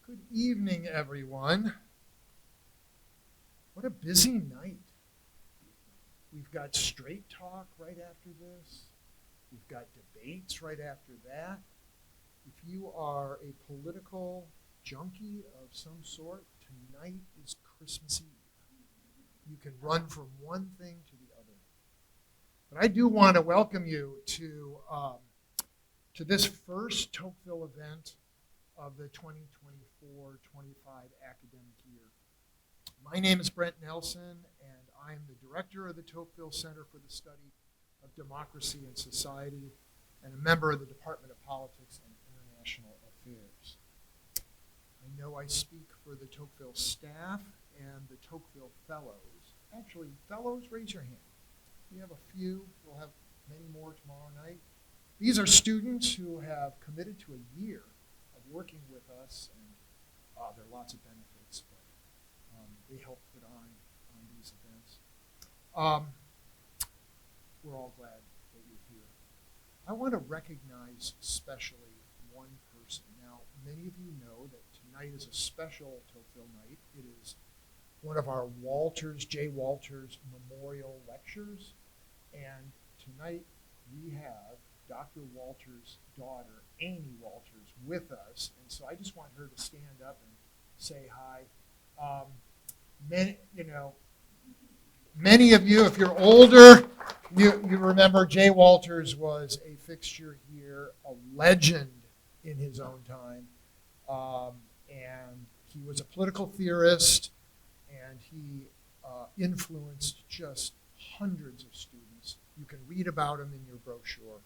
Good evening, everyone. What a busy night. We've got straight talk right after this. We've got debates right after that. If you are a political junkie of some sort, tonight is Christmas Eve. You can run from one thing to the other. But I do want to welcome you to this first Tocqueville event of the 2024-25 academic year. My name is Brent Nelson, and I am the director of the Tocqueville Center for the Study of Democracy and Society and a member of the Department of Politics and International Affairs. I know I speak for the Tocqueville staff and the Tocqueville Fellows. Actually, Fellows, raise your hand. We have a few. We'll have many more tomorrow night. These are students who have committed to a year of working with us, and there are lots of benefits, but they help put on these events. We're all glad that you're here. I want to recognize especially one person. Now, many of you know that tonight is a special Tocqueville night. It is one of our J. Walters Memorial Lectures, and tonight we have Dr. Walters' daughter, Amy Walters, with us, and so I just want her to stand up and say hi. Many of you, if you're older, you remember J. Walters was a fixture here, a legend in his own time, and he was a political theorist, and he influenced just hundreds of students. You can read about him in your brochure.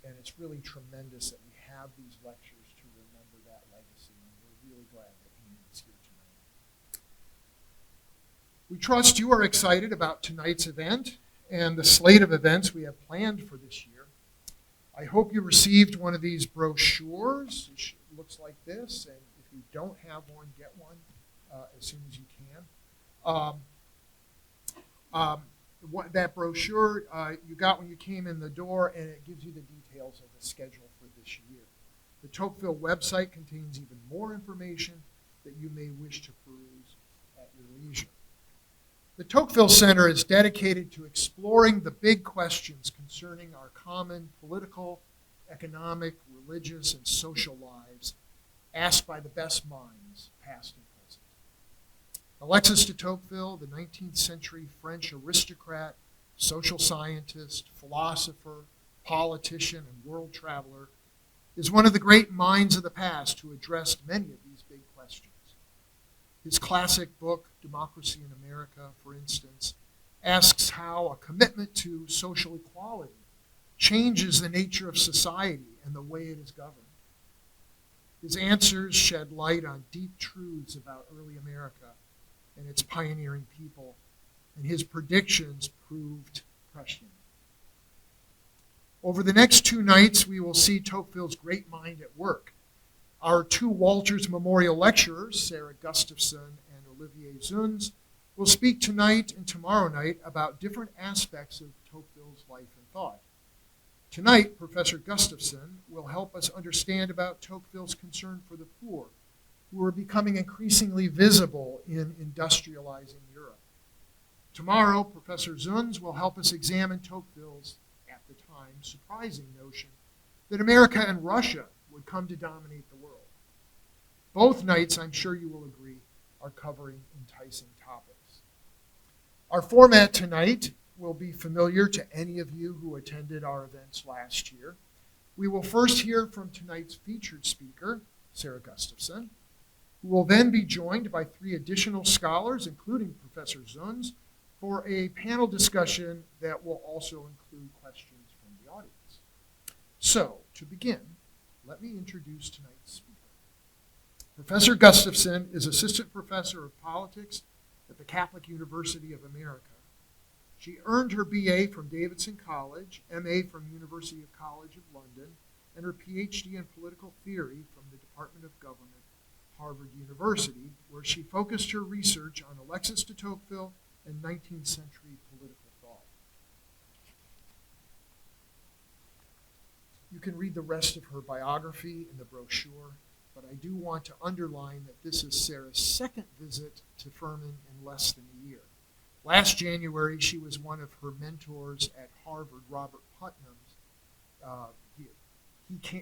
And it's really tremendous that we have these lectures to remember that legacy, and we're really glad that Amy is here tonight. We trust you are excited about tonight's event and the slate of events we have planned for this year. I hope you received one of these brochures. It looks like this, and if you don't have one, get one as soon as you can. That brochure you got when you came in the door, and it gives you the details of the schedule for this year. The Tocqueville website contains even more information that you may wish to peruse at your leisure. The Tocqueville Center is dedicated to exploring the big questions concerning our common political, economic, religious, and social lives asked by the best minds, past and present. Alexis de Tocqueville, the 19th-century French aristocrat, social scientist, philosopher, politician, and world traveler, is one of the great minds of the past who addressed many of these big questions. His classic book, Democracy in America, for instance, asks how a commitment to social equality changes the nature of society and the way it is governed. His answers shed light on deep truths about early America and its pioneering people, and his predictions proved prescient. Over the next 2 nights, we will see Tocqueville's great mind at work. Our 2 Walters Memorial lecturers, Sarah Gustafson and Olivier Zunz, will speak tonight and tomorrow night about different aspects of Tocqueville's life and thought. Tonight, Professor Gustafson will help us understand about Tocqueville's concern for the poor, who are becoming increasingly visible in industrializing Europe. Tomorrow, Professor Zunz will help us examine Tocqueville's, at the time, surprising notion that America and Russia would come to dominate the world. Both nights, I'm sure you will agree, are covering enticing topics. Our format tonight will be familiar to any of you who attended our events last year. We will first hear from tonight's featured speaker, Sarah Gustafson, who will then be joined by 3 additional scholars, including Professor Zunz, for a panel discussion that will also include questions from the audience. So, to begin, let me introduce tonight's speaker. Professor Gustafson is Assistant Professor of Politics at the Catholic University of America. She earned her BA from Davidson College, MA from University College of London, and her PhD in political theory from the Department of Government, Harvard University, where she focused her research on Alexis de Tocqueville and 19th-century political thought. You can read the rest of her biography in the brochure, but I do want to underline that this is Sarah's second visit to Furman in less than a year. Last January, she was one of her mentors at Harvard, Robert Putnam.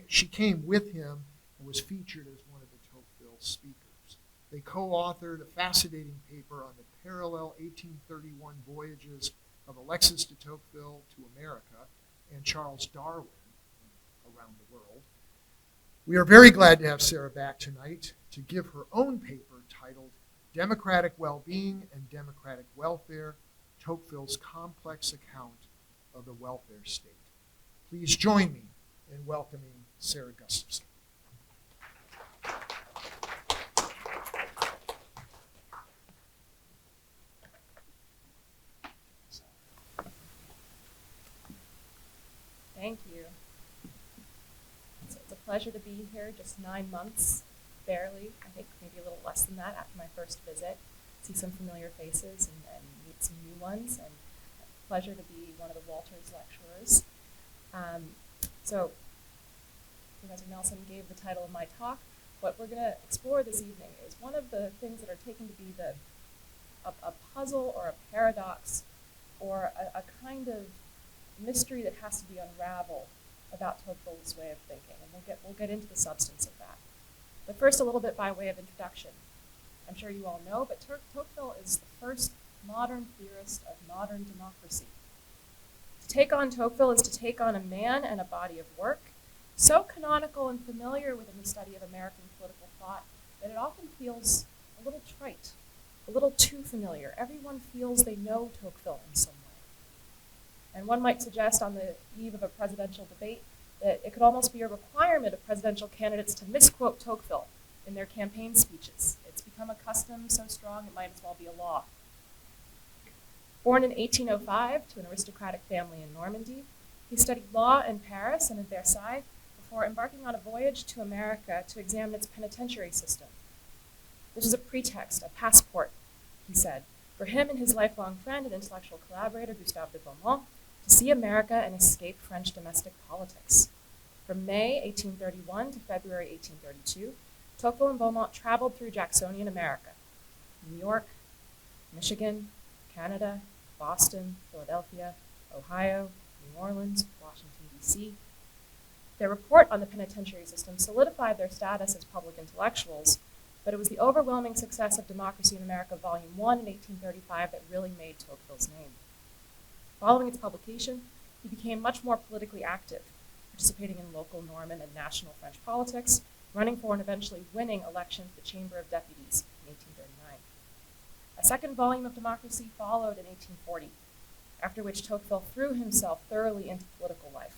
She came with him and was featured as one of the Tocqueville speakers. They co-authored a fascinating paper on the parallel 1831 voyages of Alexis de Tocqueville to America and Charles Darwin around the world. We are very glad to have Sarah back tonight to give her own paper titled Democratic Well-Being and Democratic Welfare, Tocqueville's Complex Account of the Welfare State. Please join me in welcoming Sarah Gustafson. Thank you. It's a pleasure to be here, just 9 months, barely, I think maybe a little less than that after my first visit. See some familiar faces and meet some new ones, and a pleasure to be one of the Walters lecturers. So, Professor Nelson gave the title of my talk. What we're going to explore this evening is one of the things that are taken to be a puzzle or a paradox or a kind of mystery that has to be unraveled about Tocqueville's way of thinking, and we'll get into the substance of that. But first, a little bit by way of introduction. I'm sure you all know, but Tocqueville is the first modern theorist of modern democracy. To take on Tocqueville is to take on a man and a body of work so canonical and familiar within the study of American political thought that it often feels a little trite, a little too familiar. Everyone feels they know Tocqueville in some way. And one might suggest on the eve of a presidential debate that it could almost be a requirement of presidential candidates to misquote Tocqueville in their campaign speeches. It's become a custom so strong it might as well be a law. Born in 1805 to an aristocratic family in Normandy, he studied law in Paris and in Versailles before embarking on a voyage to America to examine its penitentiary system. This is a pretext, a passport, he said, for him and his lifelong friend and intellectual collaborator, Gustave de Beaumont, to see America and escape French domestic politics. From May 1831 to February 1832, Tocqueville and Beaumont traveled through Jacksonian America, New York, Michigan, Canada, Boston, Philadelphia, Ohio, New Orleans, Washington, D.C. Their report on the penitentiary system solidified their status as public intellectuals, but it was the overwhelming success of Democracy in America, Volume 1 in 1835 that really made Tocqueville's name. Following its publication, he became much more politically active, participating in local Norman and national French politics, running for and eventually winning election to the Chamber of Deputies in 1839. A second volume of Democracy followed in 1840, after which Tocqueville threw himself thoroughly into political life,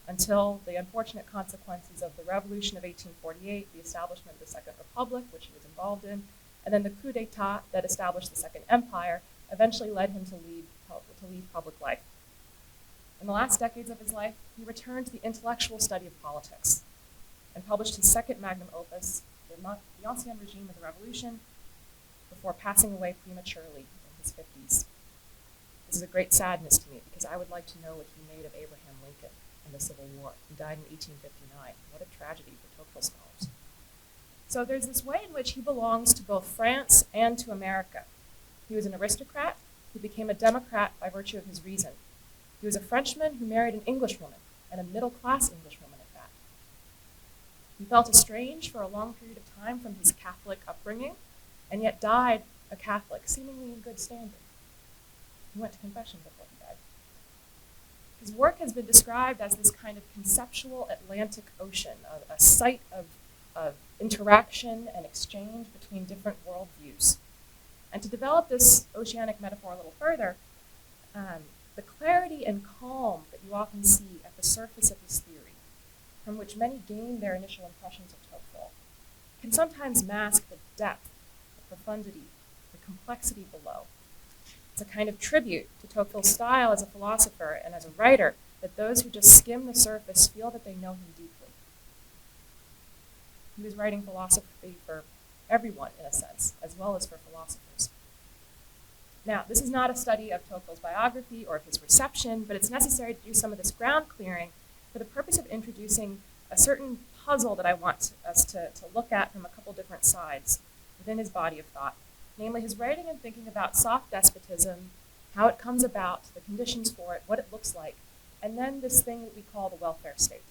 until the unfortunate consequences of the Revolution of 1848, the establishment of the Second Republic, which he was involved in, and then the coup d'etat that established the Second Empire, eventually led him to leave public life. In the last decades of his life, he returned to the intellectual study of politics and published his second magnum opus, The Ancien Regime of the Revolution, before passing away prematurely in his 50s. This is a great sadness to me because I would like to know what he made of Abraham Lincoln in the Civil War. He died in 1859. What a tragedy for Tocqueville scholars. So there's this way in which he belongs to both France and to America. He was an aristocrat who became a Democrat by virtue of his reason. He was a Frenchman who married an Englishwoman, and a middle-class Englishwoman at that. He felt estranged for a long period of time from his Catholic upbringing, and yet died a Catholic, seemingly in good standing. He went to confession before he died. His work has been described as this kind of conceptual Atlantic Ocean, a site of interaction and exchange between different worldviews. And to develop this oceanic metaphor a little further, the clarity and calm that you often see at the surface of his theory, from which many gain their initial impressions of Tocqueville, can sometimes mask the depth, the profundity, the complexity below. It's a kind of tribute to Tocqueville's style as a philosopher and as a writer that those who just skim the surface feel that they know him deeply. He was writing philosophy for everyone, in a sense, as well as for philosophers. Now, this is not a study of Tocqueville's biography or of his reception, but it's necessary to do some of this ground clearing for the purpose of introducing a certain puzzle that I want us to look at from a couple different sides within his body of thought, namely his writing and thinking about soft despotism, how it comes about, the conditions for it, what it looks like, and then this thing that we call the welfare state.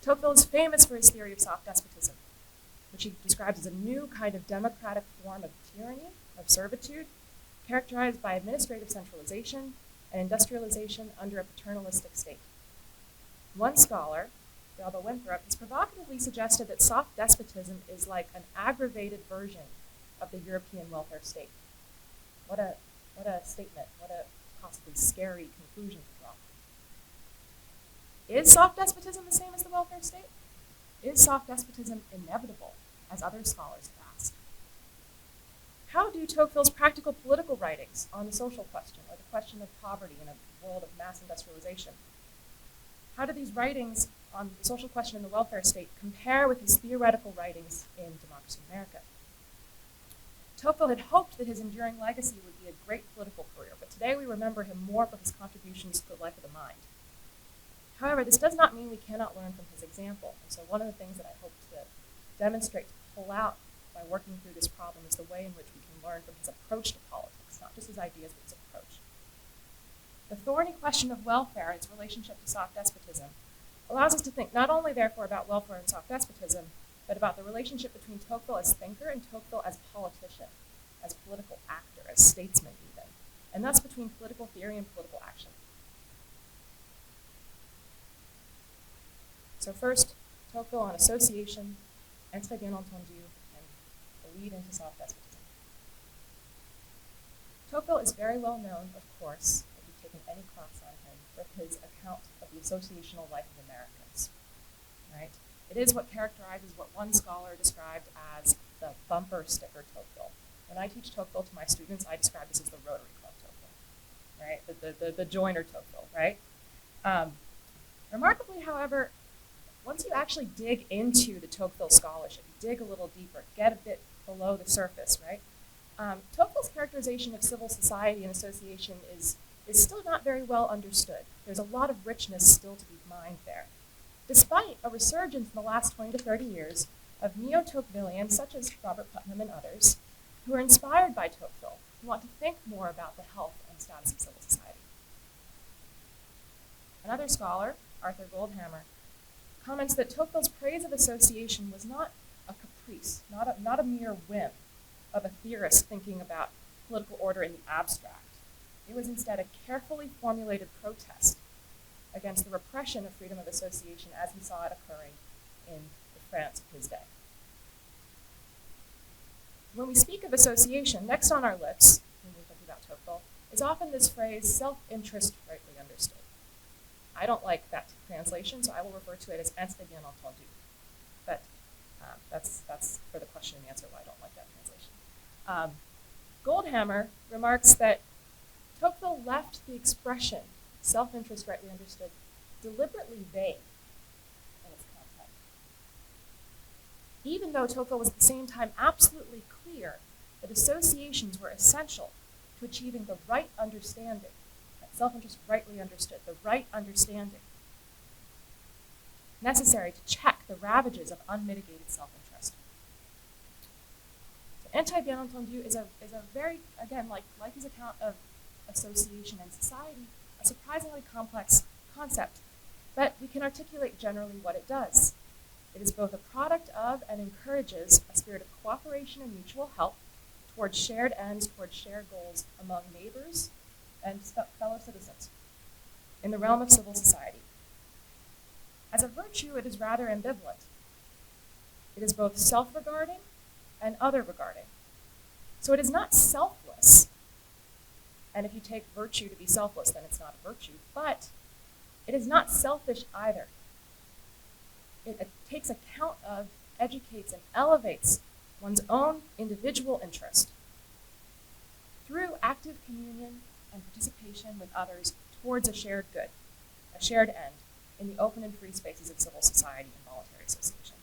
Tocqueville is famous for his theory of soft despotism, which he describes as a new kind of democratic form of tyranny, of servitude, characterized by administrative centralization and industrialization under a paternalistic state. One scholar, Delba Winthrop, has provocatively suggested that soft despotism is like an aggravated version of the European welfare state. What a statement, what a possibly scary conclusion to draw. Is soft despotism the same as the welfare state? Is soft despotism inevitable, as other scholars have asked? How do Tocqueville's practical political writings on the social question, or the question of poverty in a world of mass industrialization, how do these writings on the social question and the welfare state compare with his theoretical writings in Democracy in America? Tocqueville had hoped that his enduring legacy would be a great political career, but today we remember him more for his contributions to the life of the mind. However, this does not mean we cannot learn from his example, and so one of the things that I hope to demonstrate, to pull out by working through this problem, is the way in which we can learn from his approach to politics, not just his ideas, but his approach. The thorny question of welfare and its relationship to soft despotism allows us to think not only, therefore, about welfare and soft despotism, but about the relationship between Tocqueville as thinker and Tocqueville as politician, as political actor, as statesman even, and thus between political theory and political action. So first, Tocqueville on association, très bien entendu, and the lead into soft despotism. Tocqueville is very well known, of course, if you've taken any class on him, for his account of the associational life of Americans, right? It is what characterizes what one scholar described as the bumper sticker Tocqueville. When I teach Tocqueville to my students, I describe this as the Rotary Club Tocqueville, right? The joiner Tocqueville, right? Remarkably, however, once you actually dig into the Tocqueville scholarship, you dig a little deeper, get a bit below the surface, right? Tocqueville's characterization of civil society and association is still not very well understood. There's a lot of richness still to be mined there, despite a resurgence in the last 20 to 30 years of neo-Tocquevillians, such as Robert Putnam and others, who are inspired by Tocqueville, who want to think more about the health and status of civil society. Another scholar, Arthur Goldhammer, comments that Tocqueville's praise of association was not a caprice, not a mere whim of a theorist thinking about political order in the abstract. It was instead a carefully formulated protest against the repression of freedom of association as he saw it occurring in the France of his day. When we speak of association, next on our lips, when we think about Tocqueville, is often this phrase, self-interest rightly understood. I don't like that translation, so I will refer to it as très bien entendu. But that's for the question and answer why I don't like that translation. Goldhammer remarks that Tocqueville left the expression, self-interest rightly understood, deliberately vague in its content. Even though Tocqueville was at the same time absolutely clear that associations were essential to achieving the right understanding, that self-interest rightly understood, the right understanding, necessary to check the ravages of unmitigated self-interest. So anti-bien entendu is a very, again, like his account of association and society, a surprisingly complex concept, but we can articulate generally what it does. It is both a product of and encourages a spirit of cooperation and mutual help towards shared ends, towards shared goals among neighbors and fellow citizens in the realm of civil society. As a virtue, it is rather ambivalent. It is both self-regarding and other-regarding. So it is not selfless. And if you take virtue to be selfless, then it's not a virtue. But it is not selfish either. It takes account of, educates, and elevates one's own individual interest through active communion and participation with others towards a shared good, a shared end, in the open and free spaces of civil society and voluntary association.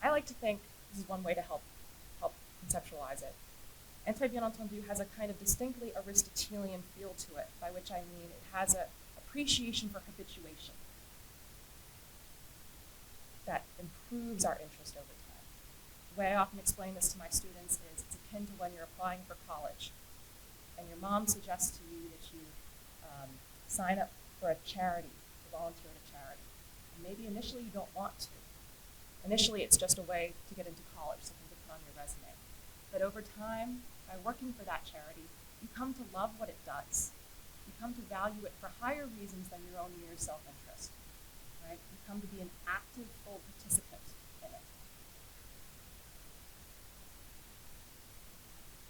I like to think, this is one way to help conceptualize it, anti-bien entendu has a kind of distinctly Aristotelian feel to it, by which I mean it has an appreciation for habituation. that improves our interest over time. The way I often explain this to my students is it's akin to when you're applying for college and your mom suggests to you that you sign up for a charity, to volunteer at a charity. And maybe initially you don't want to. Initially it's just a way to get into college, something to put on your resume. But over time, by working for that charity, you come to love what it does. You come to value it for higher reasons than your own mere self-interest. Right? You come to be an active, full participant in it.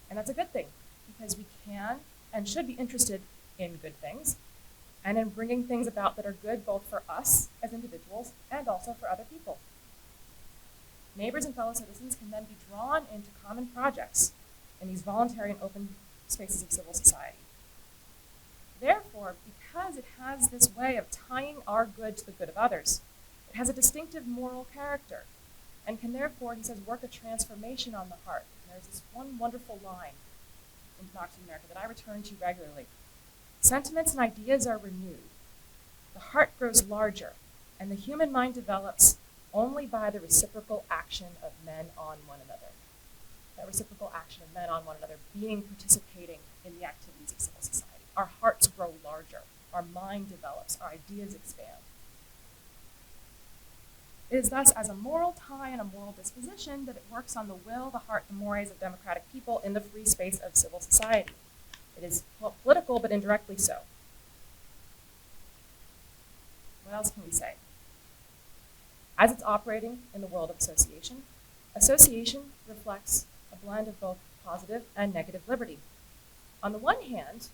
And that's a good thing, because we can and should be interested in good things, and in bringing things about that are good both for us as individuals and also for other people. Neighbors and fellow citizens can then be drawn into common projects in these voluntary and open spaces of civil society. Therefore, because it has this way of tying our good to the good of others, it has a distinctive moral character, and can therefore, he says, work a transformation on the heart. And there's this one wonderful line in Democracy in America that I return to regularly. Sentiments and ideas are renewed. The heart grows larger, and the human mind develops only by the reciprocal action of men on one another. That reciprocal action of men on one another participating in the activities of civil society. Our hearts grow larger, our mind develops, our ideas expand. It is thus as a moral tie and a moral disposition that it works on the will, the heart, the mores of democratic people in the free space of civil society. It is political, but indirectly so. What else can we say? As it's operating in the world of association, association reflects a blend of both positive and negative liberty. On the one hand,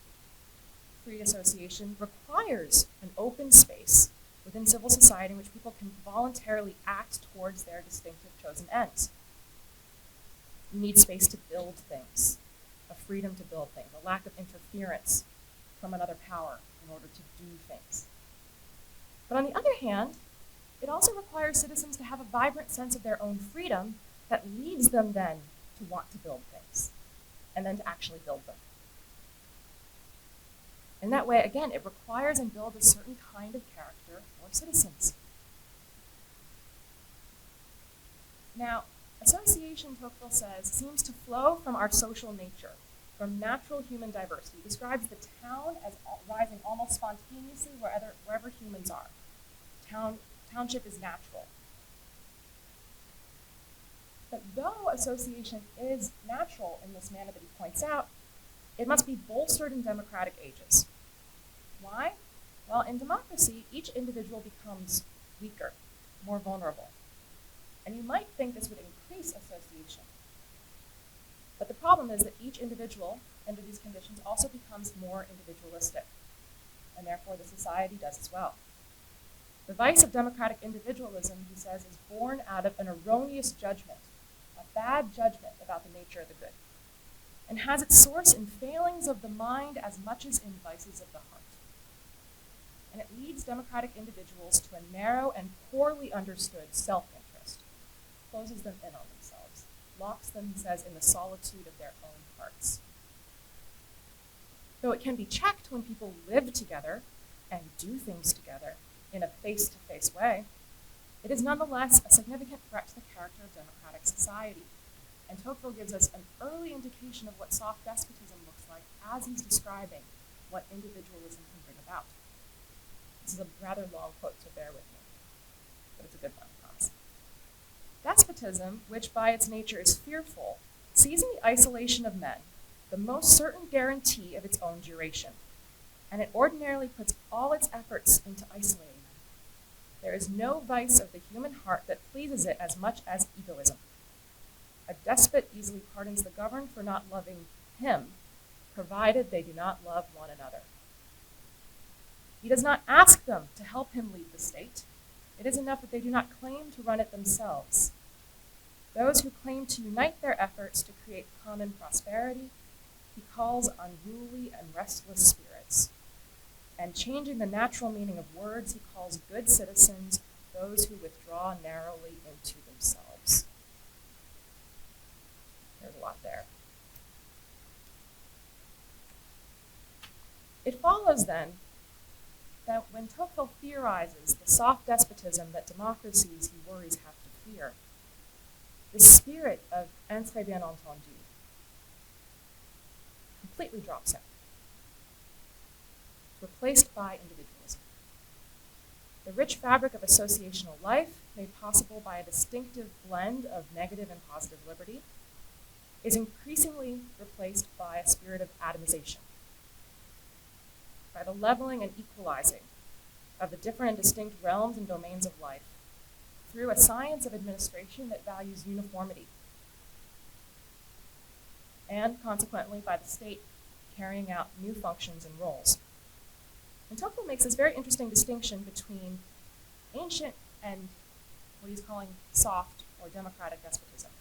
free association requires an open space within civil society in which people can voluntarily act towards their distinctive chosen ends. You need space to build things, a freedom to build things, a lack of interference from another power in order to do things. But on the other hand, it also requires citizens to have a vibrant sense of their own freedom that leads them then to want to build things, and then to actually build them. In that way, again, it requires and builds a certain kind of character for citizens. Now, association, Tocqueville says, seems to flow from our social nature, from natural human diversity. He describes the town as rising almost spontaneously wherever humans are. Township is natural. But though association is natural in this manner that he points out, it must be bolstered in democratic ages. Why? Well, in democracy, each individual becomes weaker, more vulnerable. And you might think this would increase association. But the problem is that each individual, under these conditions, also becomes more individualistic. And therefore, the society does as well. The vice of democratic individualism, he says, is born out of an erroneous judgment, a bad judgment about the nature of the good, and has its source in failings of the mind as much as in vices of the heart. And it leads democratic individuals to a narrow and poorly understood self-interest, closes them in on themselves, locks them, he says, in the solitude of their own hearts. Though it can be checked when people live together and do things together in a face-to-face way, it is nonetheless a significant threat to the character of democratic society. And Tocqueville gives us an early indication of what soft despotism looks like as he's describing what individualism can bring about. This is a rather long quote, so bear with me, but it's a good one, I promise. Despotism, which by its nature is fearful, sees in the isolation of men the most certain guarantee of its own duration, and it ordinarily puts all its efforts into isolating them. There is no vice of the human heart that pleases it as much as egoism. A despot easily pardons the governed for not loving him, provided they do not love one another. He does not ask them to help him lead the state. It is enough that they do not claim to run it themselves. Those who claim to unite their efforts to create common prosperity, he calls unruly and restless spirits. And changing the natural meaning of words, he calls good citizens those who withdraw narrowly into themselves. There's a lot there. It follows then that when Tocqueville theorizes the soft despotism that democracies he worries have to fear, the spirit of un très bien entendu completely drops out. It's replaced by individualism. The rich fabric of associational life, made possible by a distinctive blend of negative and positive liberty, is increasingly replaced by a spirit of atomization, by the leveling and equalizing of the different and distinct realms and domains of life through a science of administration that values uniformity, and consequently by the state carrying out new functions and roles. And Tocqueville makes this very interesting distinction between ancient and what he's calling soft or democratic despotism.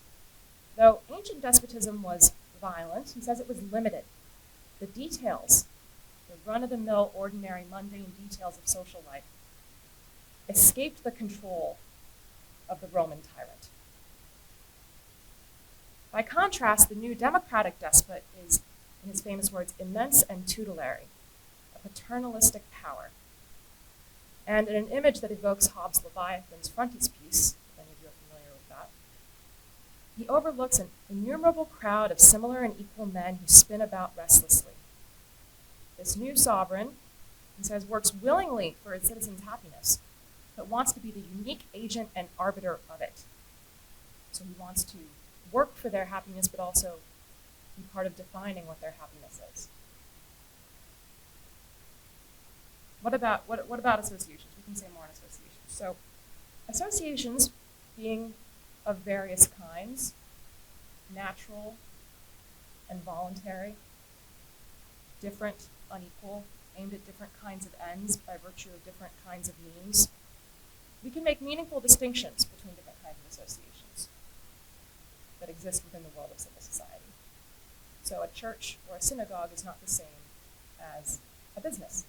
Though ancient despotism was violent, he says it was limited. The details, the run-of-the-mill, ordinary, mundane details of social life, escaped the control of the Roman tyrant. By contrast, the new democratic despot is, in his famous words, immense and tutelary, a paternalistic power. And in an image that evokes Hobbes' Leviathan's frontispiece, if any of you are familiar with that, he overlooks an innumerable crowd of similar and equal men who spin about restlessly. This new sovereign, he says, works willingly for its citizens' happiness, but wants to be the unique agent and arbiter of it. So he wants to work for their happiness, but also be part of defining what their happiness is. What about associations? We can say more on associations. So associations, being of various kinds, natural and voluntary, different, unequal, aimed at different kinds of ends by virtue of different kinds of means, we can make meaningful distinctions between different kinds of associations that exist within the world of civil society. So a church or a synagogue is not the same as a business,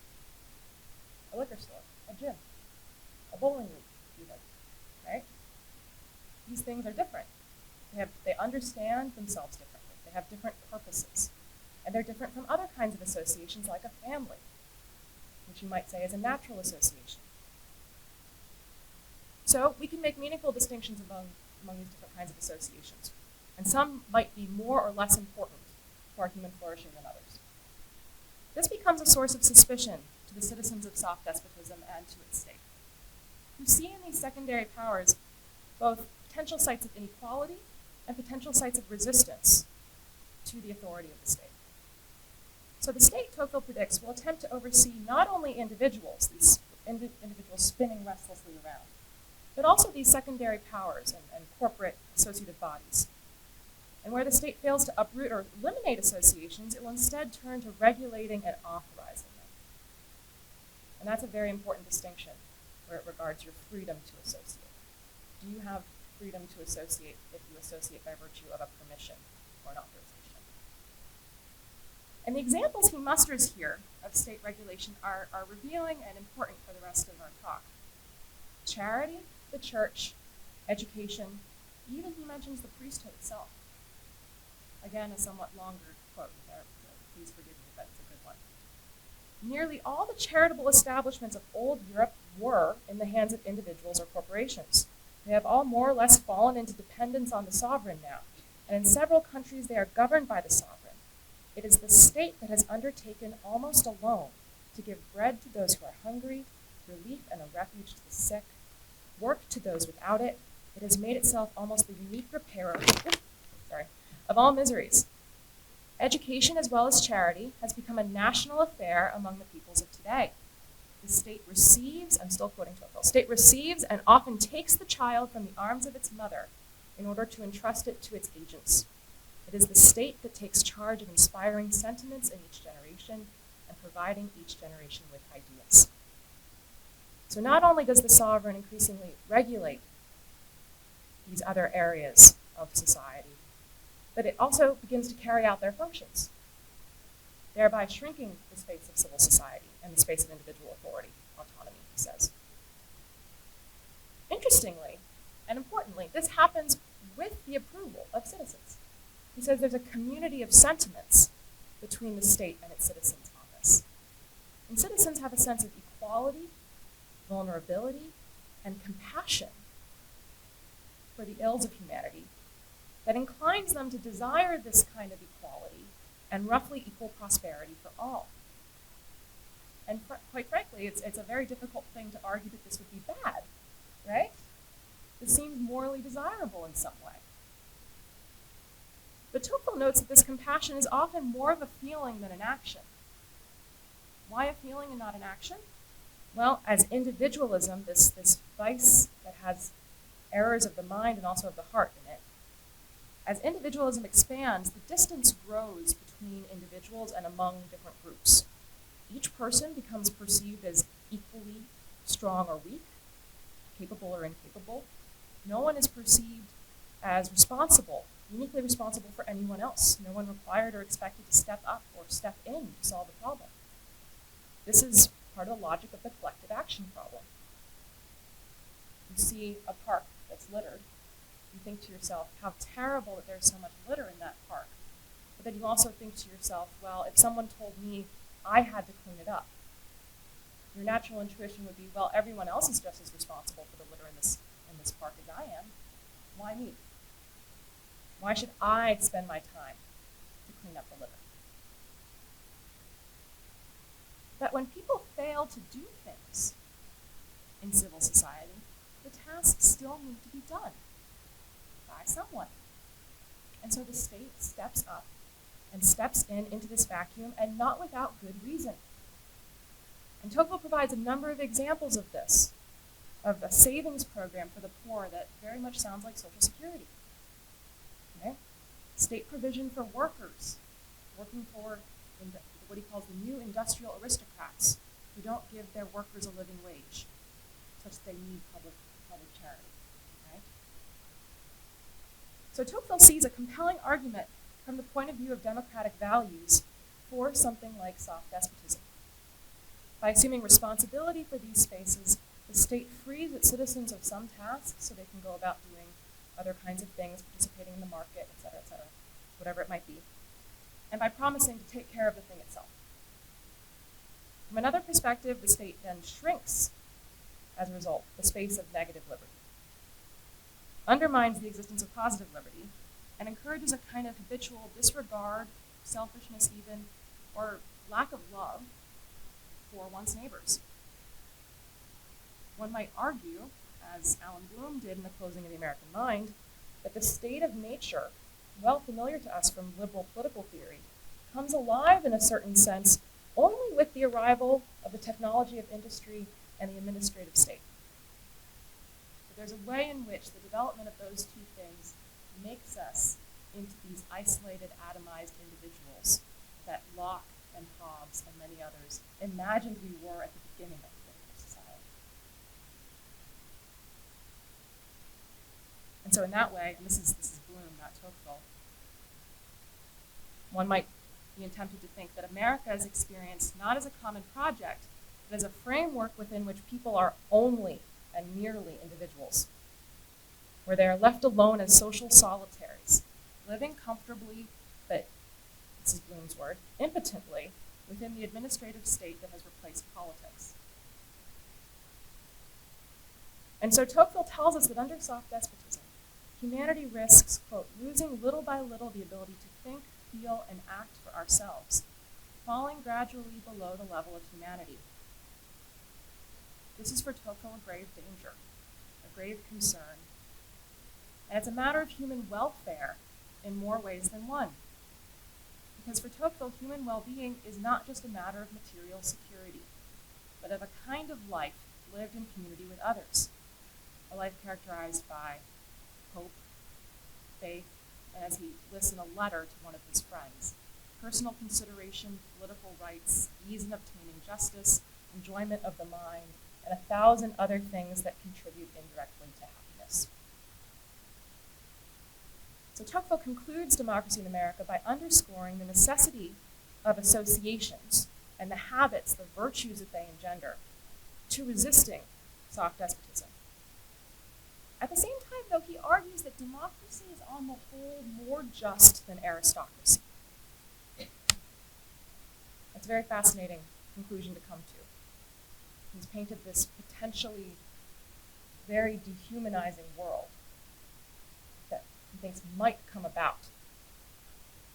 a liquor store, a gym, a bowling league, even, right? These things are different. They understand themselves differently. They have different purposes. And they're different from other kinds of associations like a family, which you might say is a natural association. So we can make meaningful distinctions among these different kinds of associations. And some might be more or less important for our human flourishing than others. This becomes a source of suspicion to the citizens of soft despotism and to its state, who see in these secondary powers both potential sites of inequality and potential sites of resistance to the authority of the state. So the state, Tocqueville predicts, will attempt to oversee not only individuals, these individuals spinning restlessly around, but also these secondary powers and corporate associative bodies. And where the state fails to uproot or eliminate associations, it will instead turn to regulating and authorizing them. And that's a very important distinction where it regards your freedom to associate. Do you have freedom to associate if you associate by virtue of a permission or an authorization? And the examples he musters here of state regulation are revealing and important for the rest of our talk. Charity, the church, education, even he mentions the priesthood itself. Again, a somewhat longer quote there, please forgive me, but it's a good one. Nearly all the charitable establishments of old Europe were in the hands of individuals or corporations. They have all more or less fallen into dependence on the sovereign now, and in several countries they are governed by the sovereign. It is the state that has undertaken almost alone to give bread to those who are hungry, relief and a refuge to the sick, work to those without it. It has made itself almost the unique repairer of all miseries. Education, as well as charity, has become a national affair among the peoples of today. The state receives, I'm still quoting Tocqueville, state receives and often takes the child from the arms of its mother in order to entrust it to its agents. It is the state that takes charge of inspiring sentiments in each generation and providing each generation with ideas. So not only does the sovereign increasingly regulate these other areas of society, but it also begins to carry out their functions, thereby shrinking the space of civil society and the space of individual authority, autonomy, he says. Interestingly, and importantly, this happens with the approval of citizens. He says there's a community of sentiments between the state and its citizens on this. And citizens have a sense of equality, vulnerability, and compassion for the ills of humanity that inclines them to desire this kind of equality and roughly equal prosperity for all. And quite frankly, it's a very difficult thing to argue that this would be bad, right? This seems morally desirable in some way. But Tocqueville notes that this compassion is often more of a feeling than an action. Why a feeling and not an action? Well, as individualism, this vice that has errors of the mind and also of the heart in it, as individualism expands, the distance grows between individuals and among different groups. Each person becomes perceived as equally strong or weak, capable or incapable. No one is perceived as responsible, uniquely responsible for anyone else. No one required or expected to step up or step in to solve a problem. This is part of the logic of the collective action problem. You see a park that's littered, you think to yourself, how terrible that there's so much litter in that park. But then you also think to yourself, well, if someone told me I had to clean it up, your natural intuition would be, well, everyone else is just as responsible for the litter in this park as I am. Why me? Why should I spend my time to clean up the litter? But when people fail to do things in civil society, the tasks still need to be done by someone. And so the state steps up and steps into this vacuum, and not without good reason. And Tocqueville provides a number of examples of this, of a savings program for the poor that very much sounds like Social Security. Okay? State provision for workers, working for what he calls the new industrial aristocrats, who don't give their workers a living wage, such that they need public charity. Right? So Tocqueville sees a compelling argument from the point of view of democratic values for something like soft despotism. By assuming responsibility for these spaces, the state frees its citizens of some tasks so they can go about doing other kinds of things, participating in the market, et cetera, whatever it might be, and by promising to take care of the thing itself. From another perspective, the state then shrinks, as a result, the space of negative liberty, undermines the existence of positive liberty, and encourages a kind of habitual disregard, selfishness even, or lack of love for one's neighbors. One might argue, as Alan Bloom did in The Closing of the American Mind, that the state of nature, well familiar to us from liberal political theory, comes alive in a certain sense only with the arrival of the technology of industry and the administrative state. But there's a way in which the development of those two things makes us into these isolated, atomized individuals that Locke and Hobbes and many others imagined we were at the beginning of political society. And so in that way, and this is Bloom, not Tocqueville, one might be tempted to think that America is experienced not as a common project, but as a framework within which people are only and merely individuals, where they are left alone as social solitaries, living comfortably, but, this is Bloom's word, impotently, within the administrative state that has replaced politics. And so Tocqueville tells us that under soft despotism, humanity risks, quote, losing little by little the ability to think, feel, and act for ourselves, falling gradually below the level of humanity. This is for Tocqueville a grave danger, a grave concern. And it's a matter of human welfare in more ways than one. Because for Tocqueville, human well-being is not just a matter of material security, but of a kind of life lived in community with others, a life characterized by hope, faith, and as he lists in a letter to one of his friends, personal consideration, political rights, ease in obtaining justice, enjoyment of the mind, and 1,000 other things that contribute indirectly to happiness. So Tocqueville concludes Democracy in America by underscoring the necessity of associations and the habits, the virtues that they engender, to resisting soft despotism. At the same time, though, he argues that democracy is on the whole more just than aristocracy. That's a very fascinating conclusion to come to. He's painted this potentially very dehumanizing world that he thinks might come about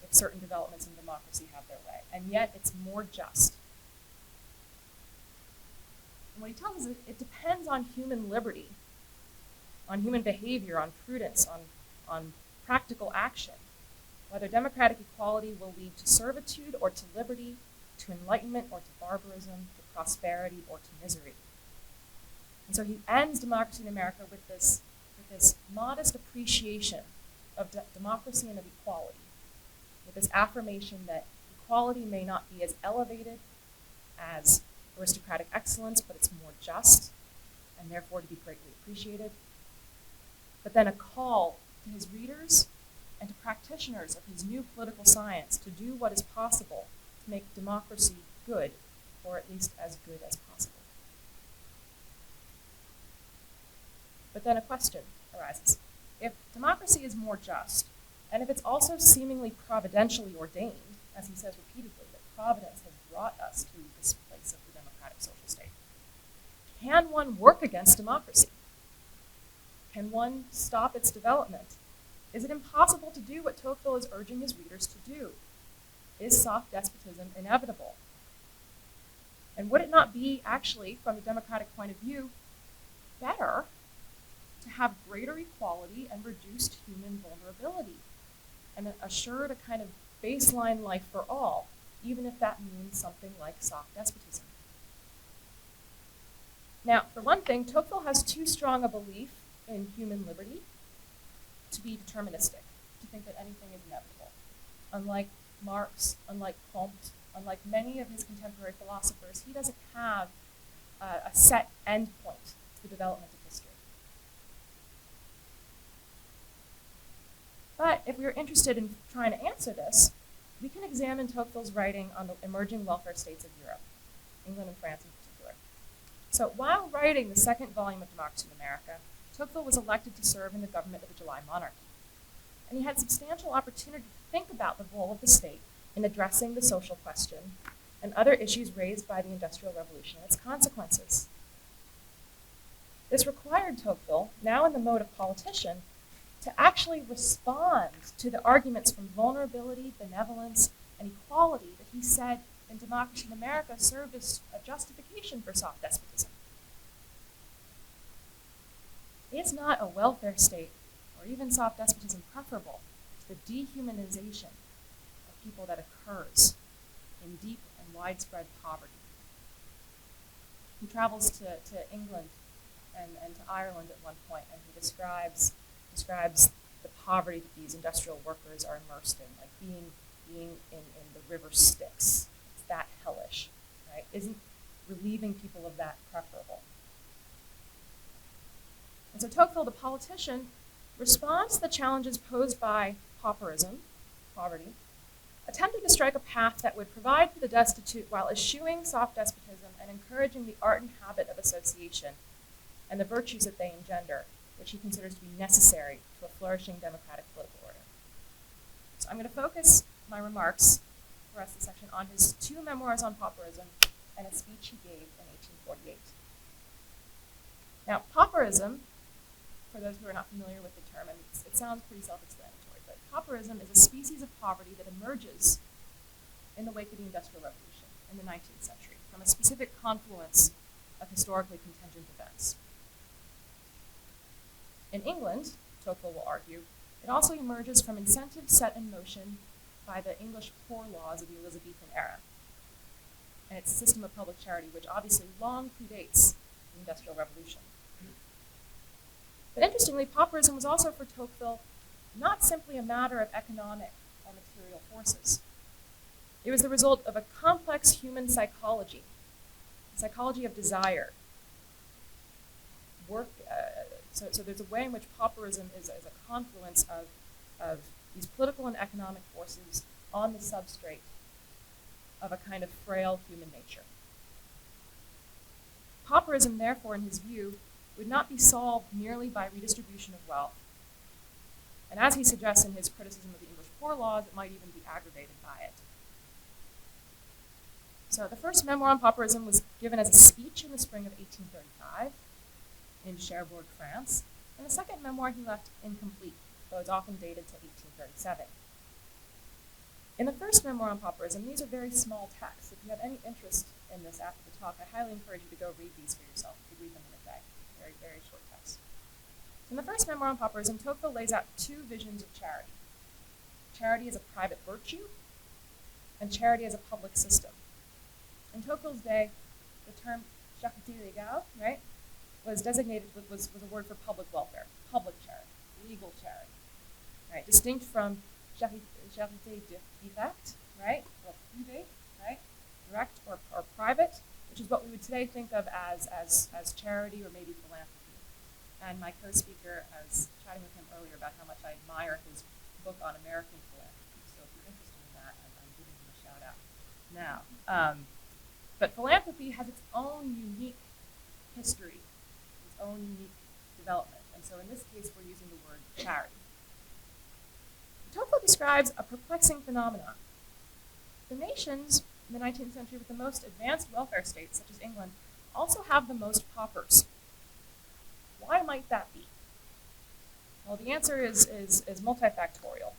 if certain developments in democracy have their way, and yet it's more just. And what he tells us is it depends on human liberty, on human behavior, on prudence, on practical action, whether democratic equality will lead to servitude or to liberty, to enlightenment or to barbarism, to prosperity or to misery. And so he ends Democracy in America with this modest appreciation of democracy and of equality, with this affirmation that equality may not be as elevated as aristocratic excellence, but it's more just, and therefore to be greatly appreciated. But then a call to his readers and to practitioners of his new political science to do what is possible to make democracy good, or at least as good as possible. But then a question arises. If democracy is more just, and if it's also seemingly providentially ordained, as he says repeatedly, that providence has brought us to this place of the democratic social state, can one work against democracy? Can one stop its development? Is it impossible to do what Tocqueville is urging his readers to do? Is soft despotism inevitable? And would it not be actually, from the democratic point of view, better to have greater equality and reduced human vulnerability, and assured a kind of baseline life for all, even if that means something like soft despotism? Now, for one thing, Tocqueville has too strong a belief in human liberty to be deterministic, to think that anything is inevitable. Unlike Marx, unlike Comte, unlike many of his contemporary philosophers, he doesn't have a set endpoint to the development of history. But if we are interested in trying to answer this, we can examine Tocqueville's writing on the emerging welfare states of Europe, England and France in particular. So while writing the second volume of Democracy in America, Tocqueville was elected to serve in the government of the July monarchy. And he had substantial opportunity to think about the role of the state in addressing the social question and other issues raised by the Industrial Revolution and its consequences. This required Tocqueville, now in the mode of politician, to actually respond to the arguments from vulnerability, benevolence, and equality that he said in Democracy in America served as a justification for soft despotism. Is not a welfare state, or even soft despotism, preferable to the dehumanization of people that occurs in deep and widespread poverty? He travels to England and to Ireland at one point, and he describes the poverty that these industrial workers are immersed in, like being in the river Styx. It's that hellish, right? Isn't relieving people of that preferable? And so Tocqueville, the politician, responds to the challenges posed by pauperism, poverty, attempting to strike a path that would provide for the destitute while eschewing soft despotism and encouraging the art and habit of association and the virtues that they engender, which he considers to be necessary to a flourishing democratic political order. So I'm going to focus my remarks for the rest of the section on his two memoirs on pauperism and a speech he gave in 1848. Now, pauperism, for those who are not familiar with the term, and it sounds pretty self-explanatory, but pauperism is a species of poverty that emerges in the wake of the Industrial Revolution in the 19th century from a specific confluence of historically contingent events. In England, Tocqueville will argue, it also emerges from incentives set in motion by the English poor laws of the Elizabethan era and its system of public charity, which obviously long predates the Industrial Revolution. But interestingly, pauperism was also for Tocqueville not simply a matter of economic or material forces. It was the result of a complex human psychology, the psychology of desire. So there's a way in which pauperism is a confluence of these political and economic forces on the substrate of a kind of frail human nature. Pauperism, therefore, in his view, would not be solved merely by redistribution of wealth. And as he suggests in his criticism of the English poor laws, it might even be aggravated by it. So the first memoir on pauperism was given as a speech in the spring of 1835 in Cherbourg, France, and the second memoir he left incomplete, though it's often dated to 1837. In the first memoir on pauperism, these are very small texts. If you have any interest in this after the talk, I highly encourage you to go read these for yourself. You could read them in a day. Very, very short texts. In the first memoir on pauperism, Tocqueville lays out two visions of charity. Charity as a private virtue, and charity as a public system. In Tocqueville's day, the term charité légale, right, was designated, was a word for public welfare, public charity, legal charity, right, distinct from charité direct, right, or privé, right, direct or private, which is what we would today think of as charity or maybe philanthropy. And my co-speaker, I was chatting with him earlier about how much I admire his book on American philanthropy. So if you're interested in that, I'm giving him a shout out now. But philanthropy has its own unique history, its own unique development. And so in this case, we're using the word charity. Tocqueville describes a perplexing phenomenon. The nations in the 19th century with the most advanced welfare states, such as England, also have the most paupers. Why might that be? Well, the answer is multifactorial.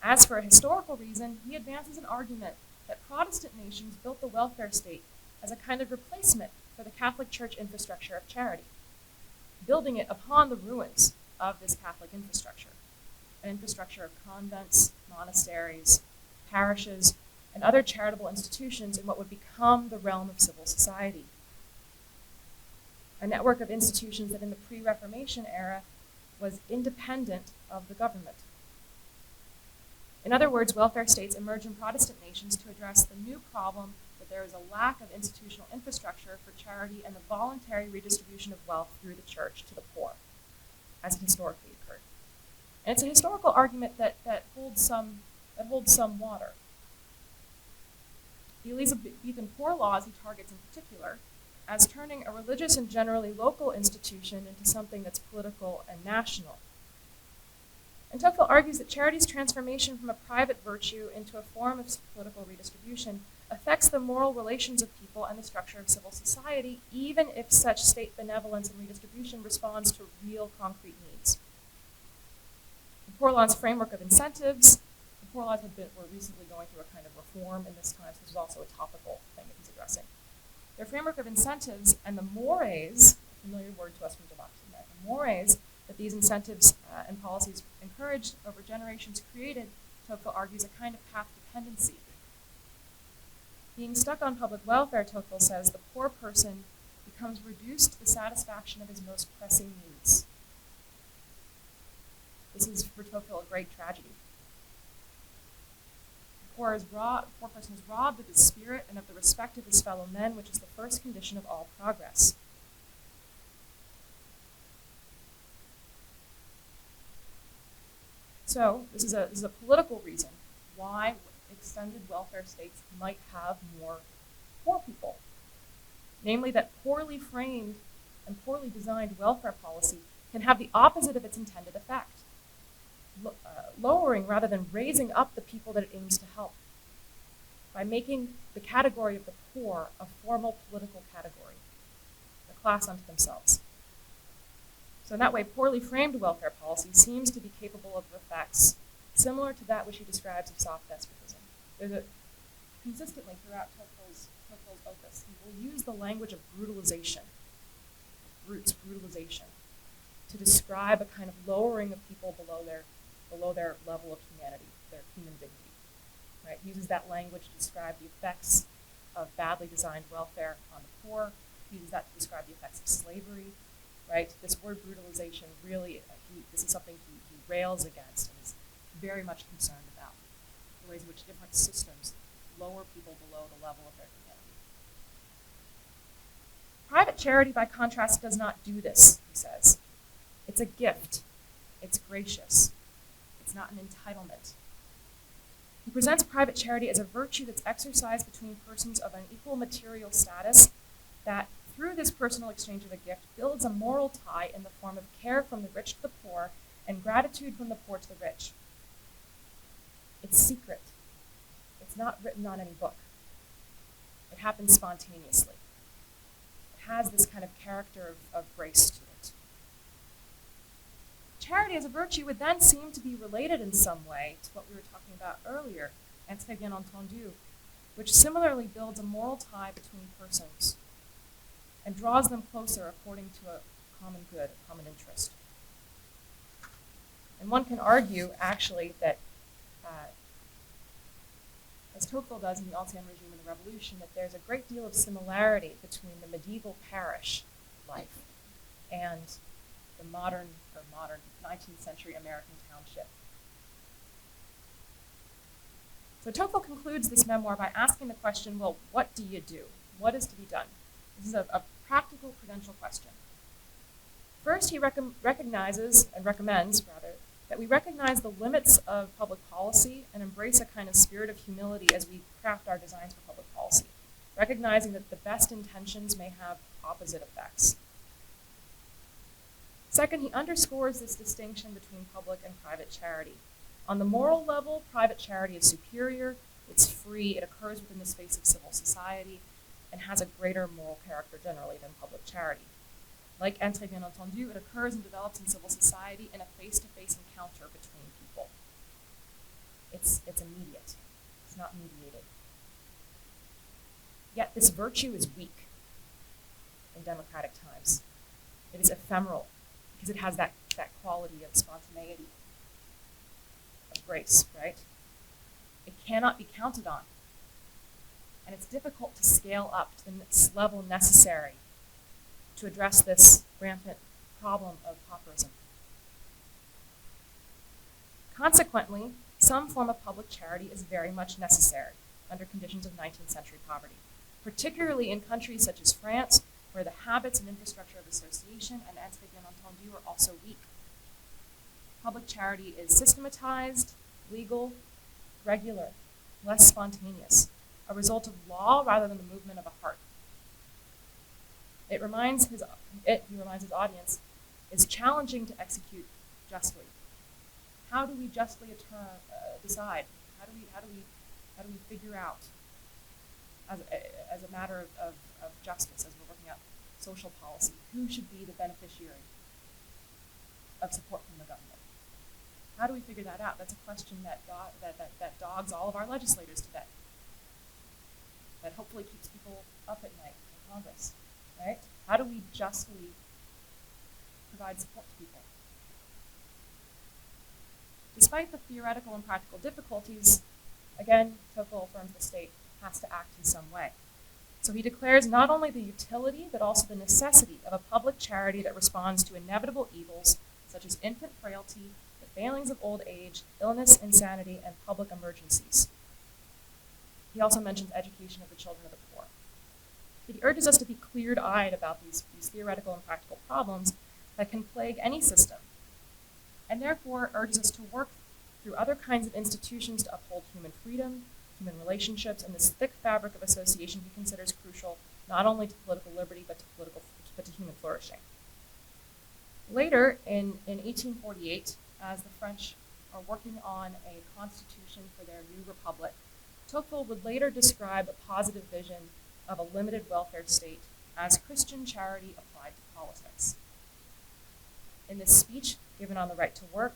As for a historical reason, he advances an argument that Protestant nations built the welfare state as a kind of replacement for the Catholic Church infrastructure of charity, building it upon the ruins of this Catholic infrastructure, an infrastructure of convents, monasteries, parishes, and other charitable institutions in what would become the realm of civil society. A network of institutions that in the pre-Reformation era was independent of the government. In other words, welfare states emerge in Protestant nations to address the new problem that there is a lack of institutional infrastructure for charity and the voluntary redistribution of wealth through the church to the poor, as it historically occurred. And it's a historical argument that holds some water. The Elizabethan Poor Laws he targets in particular as turning a religious and generally local institution into something that's political and national. And Tocqueville argues that charity's transformation from a private virtue into a form of political redistribution affects the moral relations of people and the structure of civil society, even if such state benevolence and redistribution responds to real concrete needs. The Poor Laws framework of incentives, the Poor Laws were recently going through a kind of reform in this time, so this is also a topical thing that he's addressing. Their framework of incentives and the mores, a familiar word to us from democracy, the mores that these incentives and policies encouraged over generations created, Tocqueville argues, a kind of path dependency. Being stuck on public welfare, Tocqueville says, the poor person becomes reduced to the satisfaction of his most pressing needs. This is, for Tocqueville, a great tragedy. The poor person is robbed of his spirit and of the respect of his fellow men, which is the first condition of all progress. So this is a political reason why extended welfare states might have more poor people. Namely, that poorly framed and poorly designed welfare policy can have the opposite of its intended effect, lowering rather than raising up the people that it aims to help, by making the category of the poor a formal political category, a class unto themselves. So in that way, poorly framed welfare policy seems to be capable of effects similar to that which he describes of soft despotism. Consistently throughout Tocqueville's opus, he will use the language of brutalization, brutalization, to describe a kind of lowering of people below their level of humanity, their human dignity. Right? He uses that language to describe the effects of badly designed welfare on the poor. He uses that to describe the effects of slavery. Right? This word brutalization really, this is something he rails against and is very much concerned about, the ways in which different systems lower people below the level of their humanity. Private charity, by contrast, does not do this, he says. It's a gift. It's gracious. It's not an entitlement. He presents private charity as a virtue that's exercised between persons of unequal material status that, through this personal exchange of a gift, builds a moral tie in the form of care from the rich to the poor and gratitude from the poor to the rich. It's secret. It's not written on any book. It happens spontaneously. It has this kind of character of grace to it. Charity as a virtue would then seem to be related in some way to what we were talking about earlier, très bien entendu, which similarly builds a moral tie between persons and draws them closer according to a common good, a common interest. And one can argue, actually, that, as Tocqueville does in the Ancien Regime and the Revolution, that there's a great deal of similarity between the medieval parish life and the modern 19th-century American township. So Tocqueville concludes this memoir by asking the question, well, what do you do? What is to be done? This is a practical prudential question. First, he recognizes, and recommends, rather, that we recognize the limits of public policy and embrace a kind of spirit of humility as we craft our designs for public policy, recognizing that the best intentions may have opposite effects. Second, he underscores this distinction between public and private charity. On the moral level, private charity is superior, it's free, it occurs within the space of civil society, and has a greater moral character generally than public charity. Like très bien entendu, it occurs and develops in civil society in a face-to-face encounter between people. It's immediate. It's not mediated. Yet this virtue is weak in democratic times. It is ephemeral because it has that quality of spontaneity, of grace, right? It cannot be counted on. And it's difficult to scale up to the level necessary to address this rampant problem of pauperism. Consequently, some form of public charity is very much necessary under conditions of 19th century poverty, particularly in countries such as France, where the habits and infrastructure of association and très bien entendu are also weak. Public charity is systematized, legal, regular, less spontaneous, a result of law rather than the movement of a heart. He reminds his audience, is challenging to execute justly. How do we justly decide? How do we figure out, as a matter of justice, as we're working out social policy, who should be the beneficiary of support from the government? How do we figure that out? That's a question that dogs all of our legislators today. That hopefully keeps people up at night in Congress. Right? How do we justly provide support to people? Despite the theoretical and practical difficulties, again, Tocqueville affirms the state has to act in some way. So he declares not only the utility, but also the necessity of a public charity that responds to inevitable evils, such as infant frailty, the failings of old age, illness, insanity, and public emergencies. He also mentions education of the children of the poor. But he urges us to be clear-eyed about these theoretical and practical problems that can plague any system, and therefore urges us to work through other kinds of institutions to uphold human freedom, human relationships, and this thick fabric of association he considers crucial not only to political liberty but to human flourishing. Later, in 1848, as the French are working on a constitution for their new republic, Tocqueville would later describe a positive vision of a limited welfare state as Christian charity applied to politics. In this speech, given on the right to work,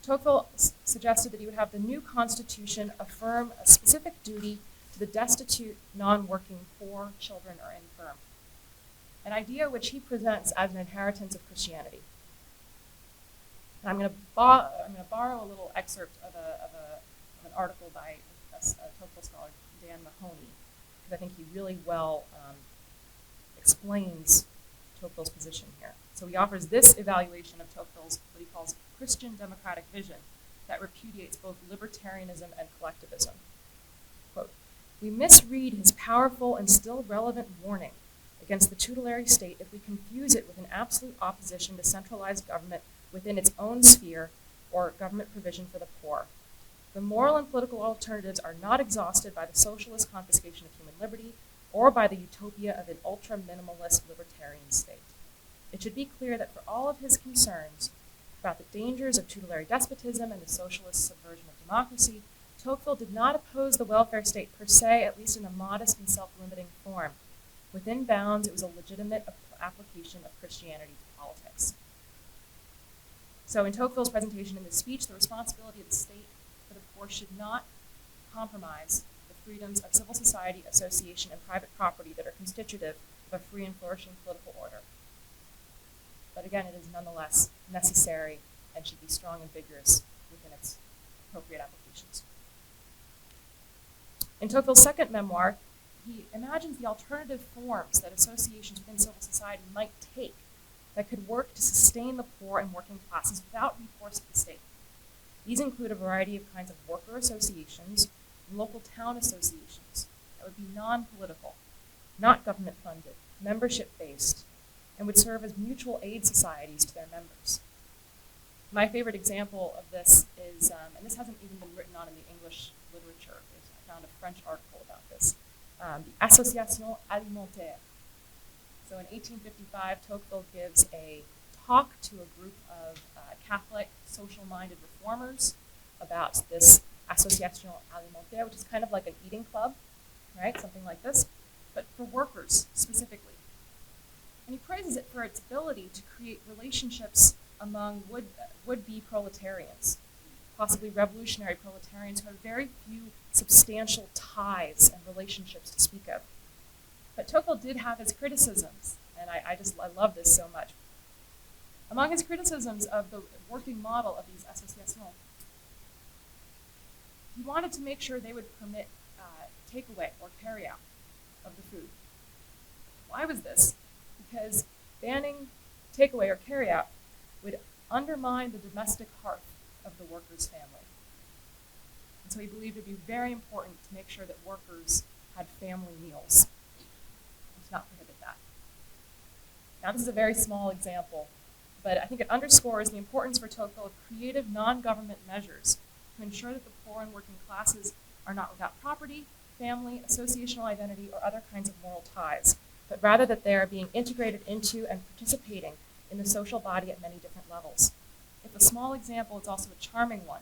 Tocqueville suggested that he would have the new constitution affirm a specific duty to the destitute, non-working, poor, children, or infirm, an idea which he presents as an inheritance of Christianity. And I'm going to borrow a little excerpt of an article by a Tocqueville scholar, Dan Mahoney, because I think he really well explains Tocqueville's position here. So he offers this evaluation of Tocqueville's, what he calls Christian democratic vision, that repudiates both libertarianism and collectivism. Quote, "We misread his powerful and still relevant warning against the tutelary state if we confuse it with an absolute opposition to centralized government within its own sphere or government provision for the poor. The moral and political alternatives are not exhausted by the socialist confiscation of human liberty or by the utopia of an ultra-minimalist libertarian state. It should be clear that for all of his concerns about the dangers of tutelary despotism and the socialist subversion of democracy, Tocqueville did not oppose the welfare state per se, at least in a modest and self-limiting form. Within bounds, it was a legitimate application of Christianity to politics. So in Tocqueville's presentation in this speech, the responsibility of the state for the poor should not compromise the freedoms of civil society, association, and private property that are constitutive of a free and flourishing political order. But again, it is nonetheless necessary and should be strong and vigorous within its appropriate applications. In Tocqueville's second memoir, he imagines the alternative forms that associations within civil society might take that could work to sustain the poor and working classes without recourse to the state. These include a variety of kinds of worker associations and local town associations that would be non-political, not government-funded, membership-based, and would serve as mutual aid societies to their members. My favorite example of this is, and this hasn't even been written on in the English literature, I found a French article about this, the Association Alimentaire. So in 1855, Tocqueville gives a talk to a group of Catholic, social-minded reformers about this Association Alimentaire, which is kind of like an eating club, right? Something like this, but for workers specifically. And he praises it for its ability to create relationships among would-be proletarians, possibly revolutionary proletarians who have very few substantial ties and relationships to speak of. But Tocqueville did have his criticisms, and I love this so much. Among his criticisms of the working model of these associations, he wanted to make sure they would permit takeaway or carry-out of the food. Why was this? Because banning takeaway or carry-out would undermine the domestic hearth of the worker's family. And so he believed it would be very important to make sure that workers had family meals and to not prohibit that. Now, this is a very small example, but I think it underscores the importance for Tocqueville of creative non-government measures to ensure that the poor and working classes are not without property, family, associational identity, or other kinds of moral ties, but rather that they are being integrated into and participating in the social body at many different levels. If a small example, it's also a charming one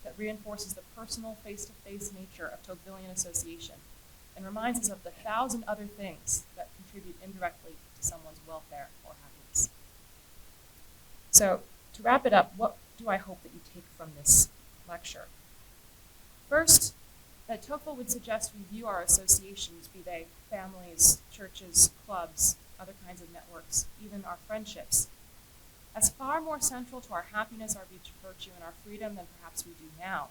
that reinforces the personal, face-to-face nature of Tocquevillian association and reminds us of the 1,000 other things that contribute indirectly to someone's welfare or happiness. So, to wrap it up, what do I hope that you take from this lecture? First, that Tocqueville would suggest we view our associations, be they families, churches, clubs, other kinds of networks, even our friendships, as far more central to our happiness, our virtue, and our freedom than perhaps we do now.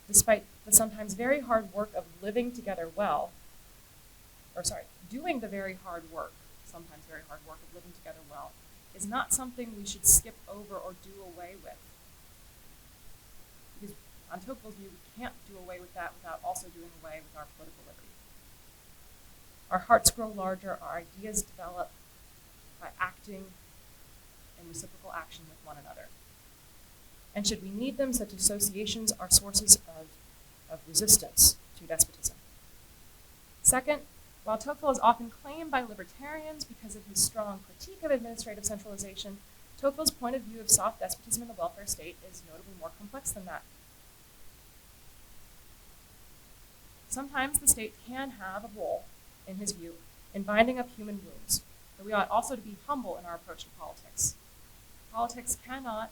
Despite the sometimes very hard work of living together well, doing the very hard work, sometimes very hard work of living together well, is not something we should skip over or do away with. Because on Tocqueville's view, we can't do away with that without also doing away with our political liberty. Our hearts grow larger, our ideas develop by acting in reciprocal action with one another. And should we need them, such associations are sources of resistance to despotism. Second, while Tocqueville is often claimed by libertarians because of his strong critique of administrative centralization, Tocqueville's point of view of soft despotism in the welfare state is notably more complex than that. Sometimes the state can have a role, in his view, in binding up human wounds, but we ought also to be humble in our approach to politics. Politics cannot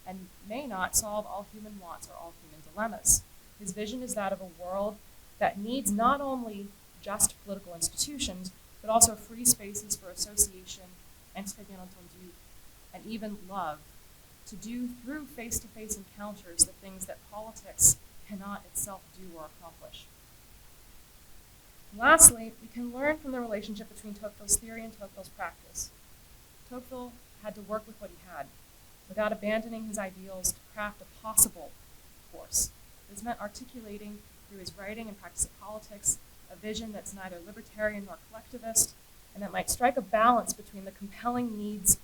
and may not solve all human wants or all human dilemmas. His vision is that of a world that needs not only just political institutions, but also free spaces for association, and bien entendu, and even love, to do through face-to-face encounters the things that politics cannot itself do or accomplish. Lastly, we can learn from the relationship between Tocqueville's theory and Tocqueville's practice. Tocqueville had to work with what he had, without abandoning his ideals to craft a possible course. This meant articulating through his writing and practice of politics a vision that's neither libertarian nor collectivist, and that might strike a balance between the compelling needs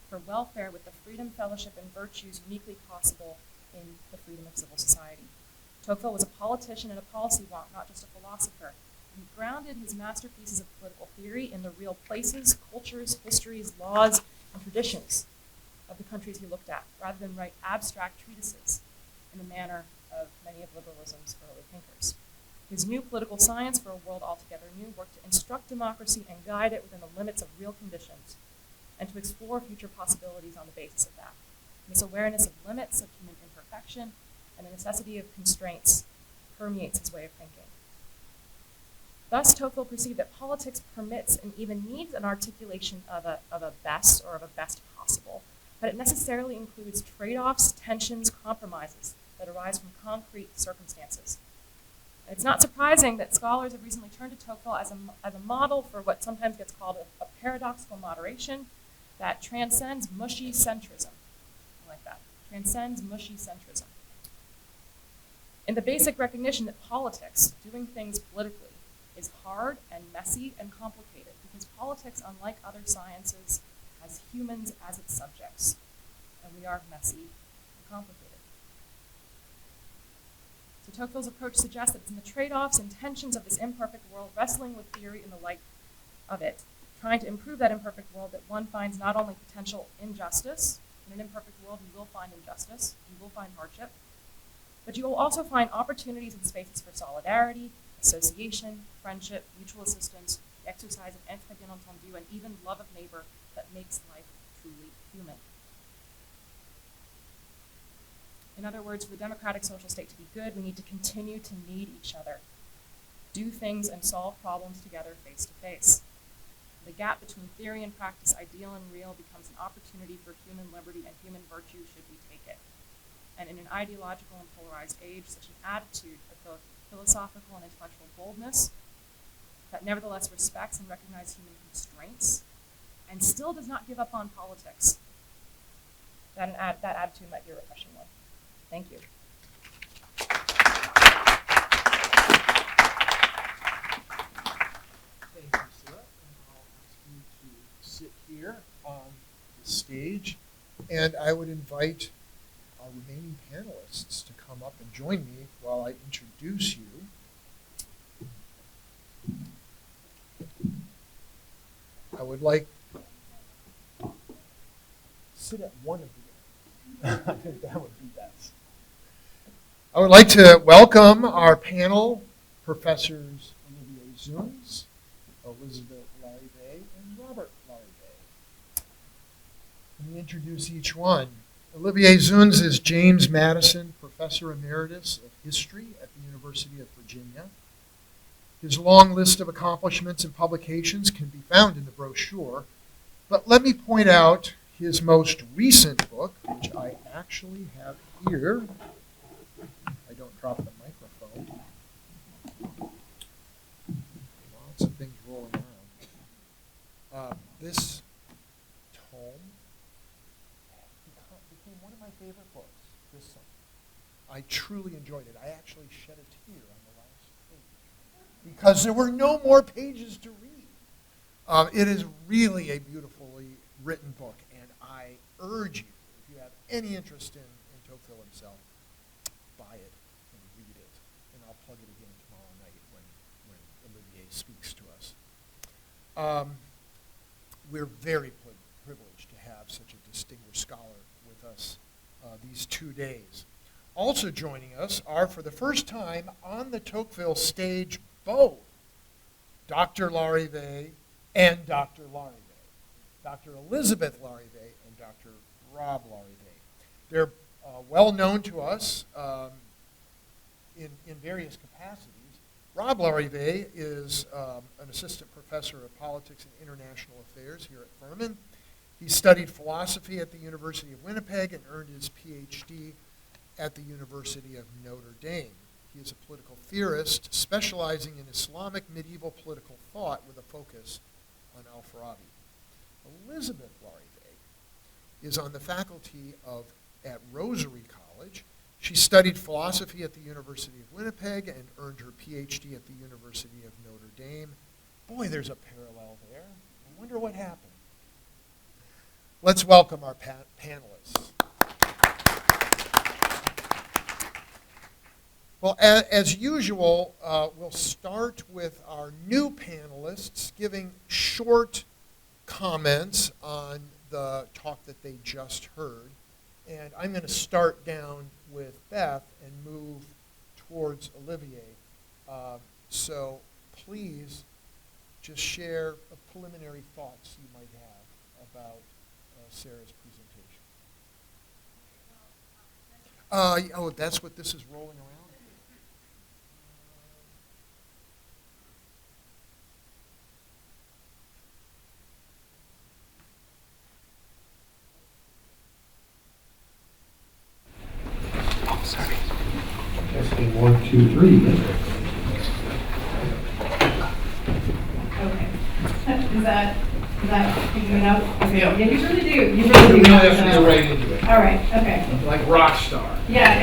for welfare with the freedom, fellowship, and virtues uniquely possible in the freedom of civil society. Tocqueville was a politician and a policy wonk, not just a philosopher. He grounded his masterpieces of political theory in the real places, cultures, histories, laws, and traditions of the countries he looked at, rather than write abstract treatises in the manner of many of liberalism's early thinkers. His new political science for a world altogether new worked to instruct democracy and guide it within the limits of real conditions, and to explore future possibilities on the basis of that. This awareness of limits, of human imperfection, and the necessity of constraints permeates his way of thinking. Thus, Tocqueville perceived that politics permits and even needs an articulation of a best or of a best possible, but it necessarily includes trade-offs, tensions, compromises that arise from concrete circumstances. And it's not surprising that scholars have recently turned to Tocqueville as a model for what sometimes gets called a paradoxical moderation that transcends mushy centrism. I like that. Transcends mushy centrism. In the basic recognition that politics, doing things politically, is hard and messy and complicated, because politics, unlike other sciences, has humans as its subjects, and we are messy and complicated. So Tocqueville's approach suggests that it's in the trade-offs and tensions of this imperfect world, wrestling with theory in the light of it, trying to improve that imperfect world, that one finds not only potential injustice. In an imperfect world, you will find injustice, you will find hardship, but you will also find opportunities and spaces for solidarity, association, friendship, mutual assistance, the exercise of empathy bien entendu, and even love of neighbor that makes life truly human. In other words, for the democratic social state to be good, we need to continue to need each other, do things and solve problems together face to face. The gap between theory and practice, ideal and real, becomes an opportunity for human liberty and human virtue should we take it. And in an ideological and polarized age, such an attitude of both philosophical and intellectual boldness that nevertheless respects and recognizes human constraints and still does not give up on politics, that attitude might be a refreshing one. Thank you. Thank you, Sarah. And I'll ask you to sit here on the stage, and I would invite our remaining panelists to come up and join me while I introduce you. I would like sit at one of the ends. I think that would be best. I would like to welcome our panel, Professors Olivier Zuns, Elizabeth Larrivée, and Robert Larrivée. Let me introduce each one. Olivier Zuns is James Madison Professor Emeritus of History at the University of Virginia. His long list of accomplishments and publications can be found in the brochure, but let me point out his most recent book, which I actually have here. I don't drop the microphone. Lots of things rolling around. This tome became one of my favorite books this summer. I truly enjoyed it. I actually shed a tear on the last page because there were no more pages to read. It is really a beautifully written book, and I urge you, if you have any interest in Tocqueville himself, buy it and read it. And I'll plug it again tomorrow night when Olivier speaks to us. We're very privileged to have such a distinguished scholar with us these 2 days. Also joining us are, for the first time on the Tocqueville stage, both Dr. Larrivée and Dr. Larrivée. Dr. Elizabeth Larrivée and Dr. Rob Larrivée. They're well known to us in various capacities. Rob Larrivée is an assistant professor of politics and international affairs here at Furman. He studied philosophy at the University of Winnipeg and earned his PhD at the University of Notre Dame. He is a political theorist specializing in Islamic medieval political thought with a focus on Al-Farabi. Elizabeth Larrivée is on the faculty at Rosary College. She studied philosophy at the University of Winnipeg and earned her PhD at the University of Notre Dame. Boy, there's a parallel there. I wonder what happened. Let's welcome our panelists. Well, as usual, we'll start with our new panelists giving short comments on the talk that they just heard. And I'm going to start down with Beth and move towards Olivier. So please just share preliminary thoughts you might have about Sarah's presentation. Oh, that's what this is rolling around? Sorry. Testing 1, 2, 3. Okay. Is that picking it up? Okay. Yeah. Yeah, you really do. You You really do. really have to get right into it. All right. Okay. Like rock star. Yeah.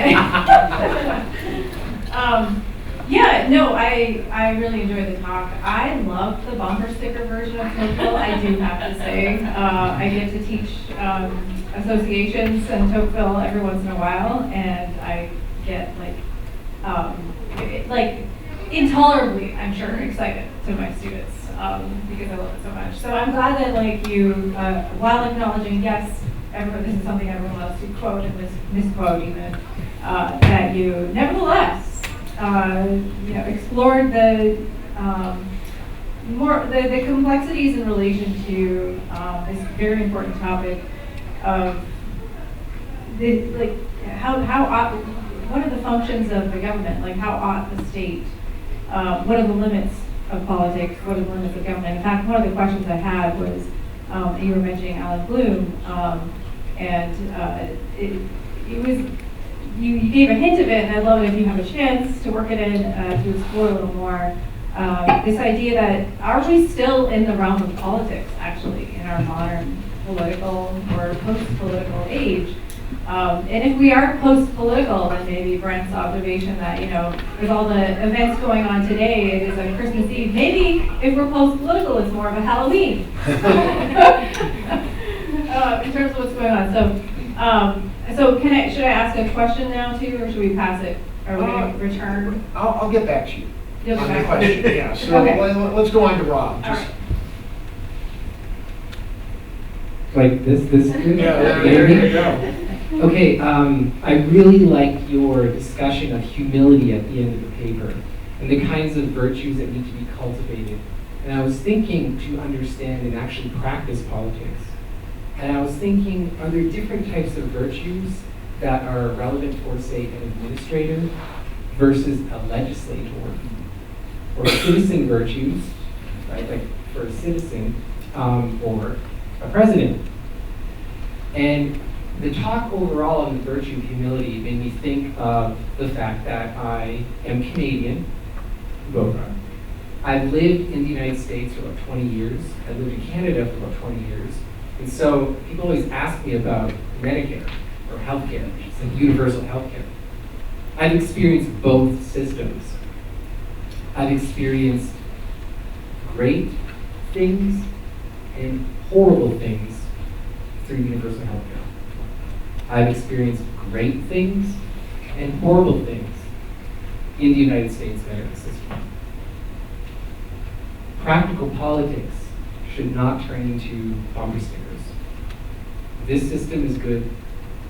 Yeah. No, I really enjoyed the talk. I love the bumper sticker version of Tocqueville. I do have to say, I get to teach associations and Tocqueville every once in a while, and I get like intolerably, I'm sure, excited to my students because I love it so much. So I'm glad that like you, while acknowledging yes, this is something everyone loves to quote and misquote even, that you nevertheless explored the the complexities in relation to this very important topic of what are the functions of the government? Like how ought the state? What are the limits of politics? What are the limits of government? In fact, one of the questions I had was you were mentioning Alan Bloom, and it was. You gave a hint of it, and I'd love it if you have a chance to work it in to explore a little more. This idea that are we still in the realm of politics, actually, in our modern political or post-political age? And if we are post-political, then maybe Brent's observation that, with all the events going on today, it is a Christmas Eve. Maybe if we're post-political, it's more of a Halloween in terms of what's going on. So should I ask a question now too, or should we pass it? Are we going to return? I'll get back to you. You'll get on the back. question. Yeah. So Okay. let's go on to Rob. All right. Like this good? Yeah, there you go. Okay, I really like your discussion of humility at the end of the paper and the kinds of virtues that need to be cultivated. And I was thinking to understand and actually practice politics. And I was thinking, are there different types of virtues that are relevant for, say, an administrator versus a legislator? Or citizen virtues, right, like for a citizen, or a president. And the talk overall on the virtue of humility made me think of the fact that I am Canadian, Boca. I've lived in the United States for about 20 years. I lived in Canada for about 20 years. And so people always ask me about Medicare or healthcare, it's like universal healthcare. I've experienced both systems. I've experienced great things and horrible things through universal healthcare. I've experienced great things and horrible things in the United States medical system. Practical politics should not turn into bumper stickers. This system is good,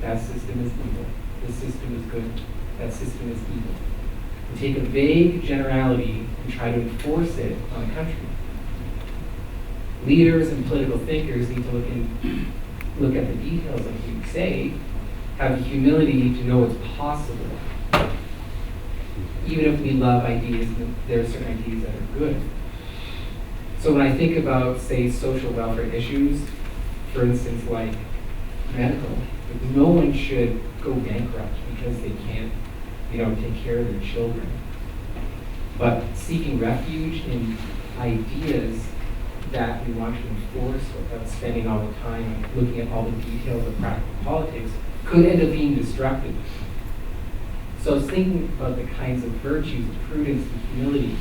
that system is evil. This system is good, that system is evil. And take a vague generality and try to enforce it on a country. Leaders and political thinkers need to look at the details, like you say, have the humility to know what's possible. Even if we love ideas, there are certain ideas that are good. So when I think about, say, social welfare issues, for instance, like medical, no one should go bankrupt because they can't, take care of their children. But seeking refuge in ideas that we want to enforce without spending all the time looking at all the details of practical politics could end up being destructive. So I was thinking about the kinds of virtues of prudence and humility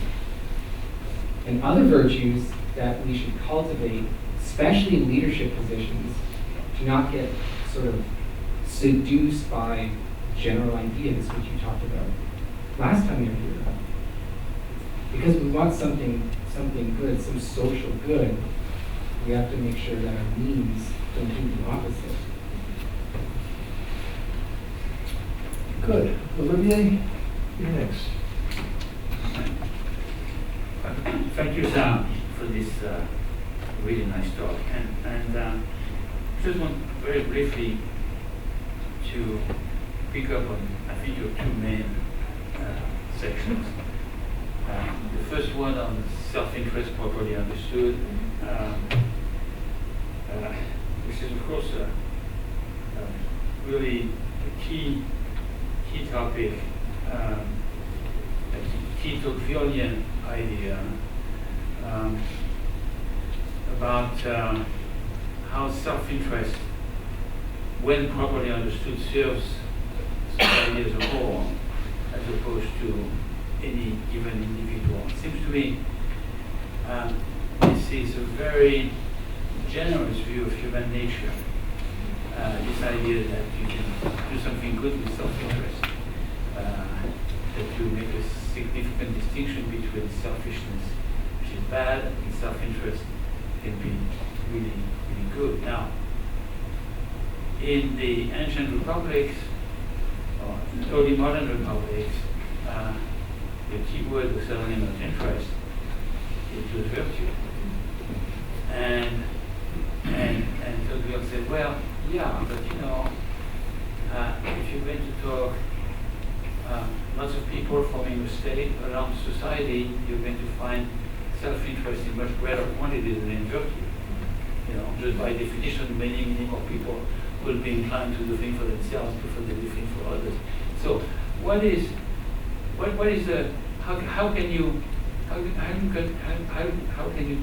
and other virtues that we should cultivate, especially in leadership positions, to not get sort of seduced by general ideas, which you talked about last time you were here. Because we want something good, some social good, we have to make sure that our means don't do the opposite. Good. Olivier, you're next. Thank you, Sam, for this really nice talk. And just want very briefly to pick up on, I think, your two main sections. The first one on self-interest properly understood, which is, of course, really a key topic, a key Tocquevillian idea about how self-interest, when properly understood, serves society as a whole, as opposed to any given individual. It seems to me this is a very generous view of human nature. This idea that you can do something good with self-interest, that you make a significant distinction between selfishness, which is bad, and self-interest can be really, really good. Now, in the ancient republics, or in early modern republics, the key word was certainly not interest, it was virtue. And Tocqueville said, well, yeah, but you know, if you're going to talk lots of people forming a state around society, you're going to find self-interest in much greater quantities than in virtue. You know, just by definition, many more people will be inclined to do things for themselves before they do things for others. So, what is the how can you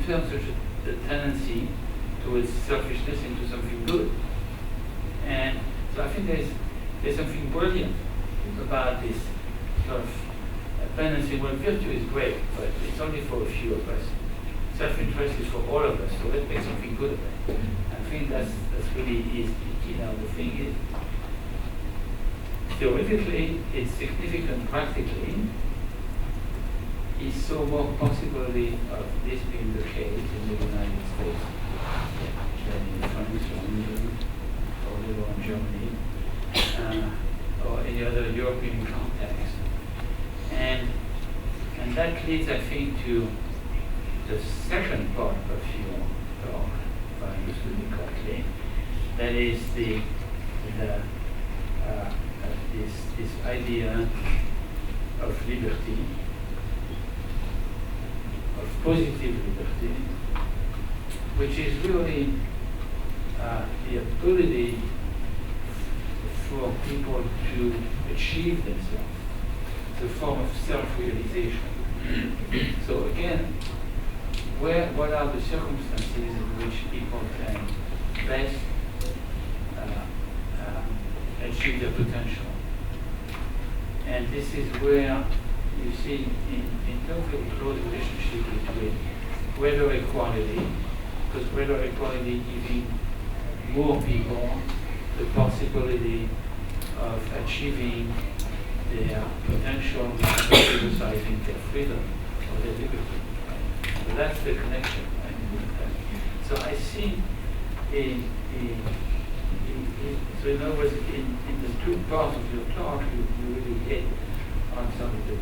turn such a tendency towards selfishness into something good? And so I think there's something brilliant about this sort of tendency. Well, virtue is great, but it's only for a few of us. Self-interest is for all of us, so let's make something good of it. I think that's really is, the thing is, theoretically, it's significant practically. Is so more possibility of this being the case in the United States than in France or England or even in Germany or any other European context. And that leads, I think, to the second part of your talk, if I understood it correctly. That is this idea of liberty, of positive liberty, which is really the ability for people to achieve themselves. It's a form of self-realization. So again, what are the circumstances in which people can best achieve their potential? And this is where you see in terms of a close relationship between greater equality, because greater equality giving more people the possibility of achieving their potential, exercising their freedom or their liberty. So that's the connection. So I see so in other words, in the two parts of your talk, you really hit on some of the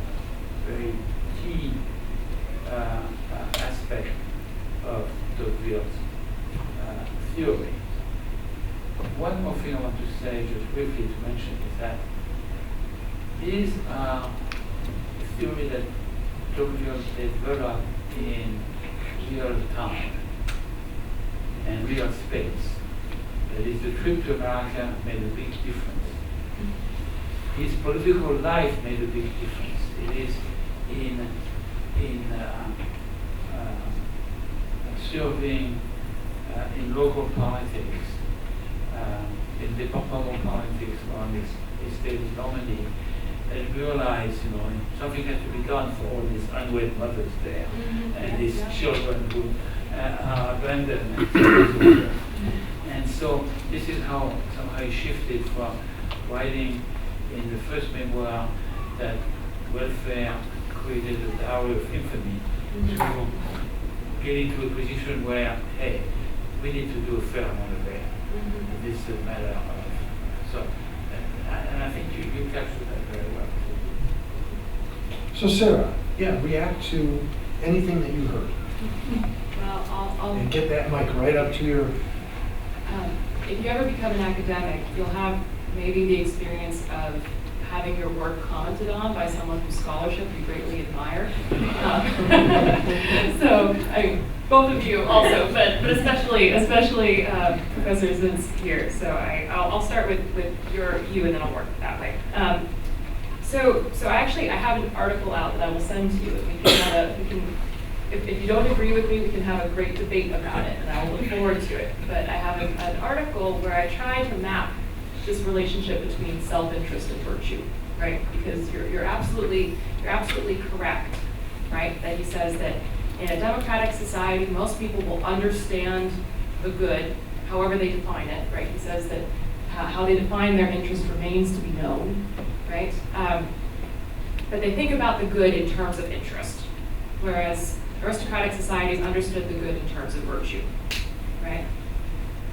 very key aspect of Tocqueville's theory. One more thing I want to say, just briefly to mention, is that these are theory that Tocqueville developed in real time and real space. That is, the trip to America made a big difference. His political life made a big difference. It is in serving in local politics, in departmental politics on his state of Normandy, and realized, something has to be done for all these unwed mothers there, and these children who are abandoned. And so this is how somehow he shifted from writing in the first memoir that welfare created a dowry of infamy to getting to a position where, hey, we need to do a fair amount of that. This is a matter of, so, and I think you you captured that very well. So Sarah, yeah, react to anything that you heard. Well, And get that mic right up to your, if you ever become an academic, you'll have maybe the experience of having your work commented on by someone whose scholarship you greatly admire. So, I mean, both of you also, but especially Professor Zins here. So I'll start with you, and then I'll work that way. So I have an article out that I will send to you. If you don't agree with me, we can have a great debate about it, and I will look forward to it. But I have an article where I try to map this relationship between self-interest and virtue, right? Because you're absolutely correct, right? That he says that in a democratic society, most people will understand the good, however they define it, right? He says that how they define their interest remains to be known, right? But they think about the good in terms of interest, whereas aristocratic societies understood the good in terms of virtue, right?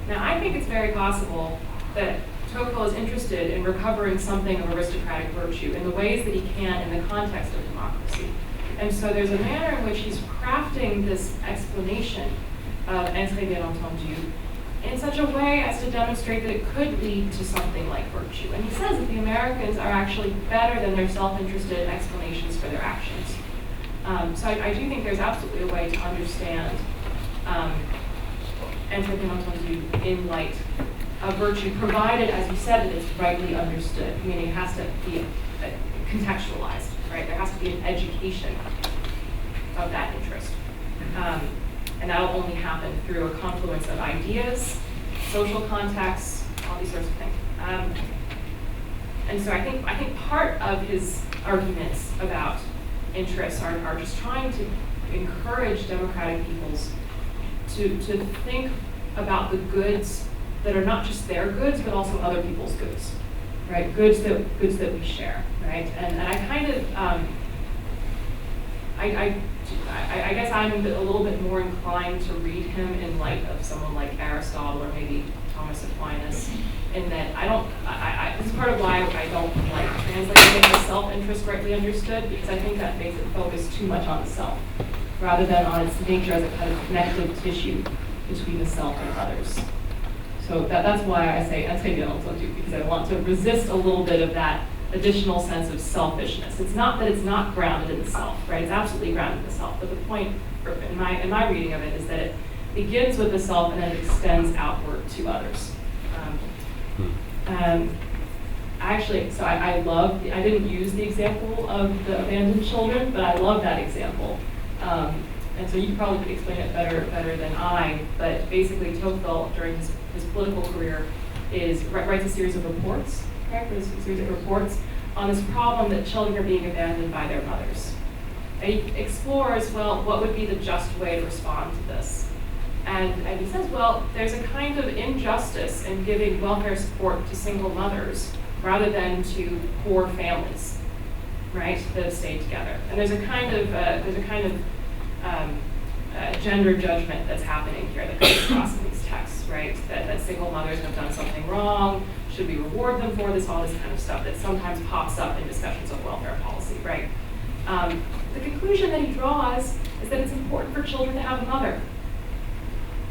Now, I think it's very possible that Tocqueville is interested in recovering something of aristocratic virtue in the ways that he can in the context of democracy. And so there's a manner in which he's crafting this explanation of "Entrée bien entendu" in such a way as to demonstrate that it could lead to something like virtue. And he says that the Americans are actually better than their self-interested explanations for their actions. So I do think there's absolutely a way to understand "Entrée bien entendu" in light of virtue, provided, as you said, that it's rightly understood, meaning it has to be contextualized, right? There has to be an education of that interest. And that'll only happen through a confluence of ideas, social contexts, all these sorts of things. And so I think part of his arguments about interests are just trying to encourage democratic peoples to think about the goods that are not just their goods, but also other people's goods, right? Goods that we share, right? And I kind of, I guess I'm a little bit more inclined to read him in light of someone like Aristotle or maybe Thomas Aquinas, in that this is part of why I don't like translating it as self-interest rightly understood, because I think that makes it focus too much on the self, rather than on its nature as a kind of connective tissue between the self and others. So that's why I say "Entrée bien entendu," because I want to resist a little bit of that additional sense of selfishness. It's not that it's not grounded in the self, right? It's absolutely grounded in the self. But the point, in my reading of it, is that it begins with the self and then it extends outward to others. Actually, so I didn't use the example of the abandoned children, but I love that example. And so you probably could explain it better than I, but basically Tocqueville, during his political career, writes a series of reports, correct? There's a series of reports on this problem that children are being abandoned by their mothers. And he explores, well, what would be the just way to respond to this? And he says, well, there's a kind of injustice in giving welfare support to single mothers rather than to poor families, right, that have stayed together. And there's a kind of gender judgment that's happening here that comes across in these texts, right? That single mothers have done something wrong. Should we reward them for this? All this kind of stuff that sometimes pops up in discussions of welfare policy, right? The conclusion that he draws is that it's important for children to have a mother,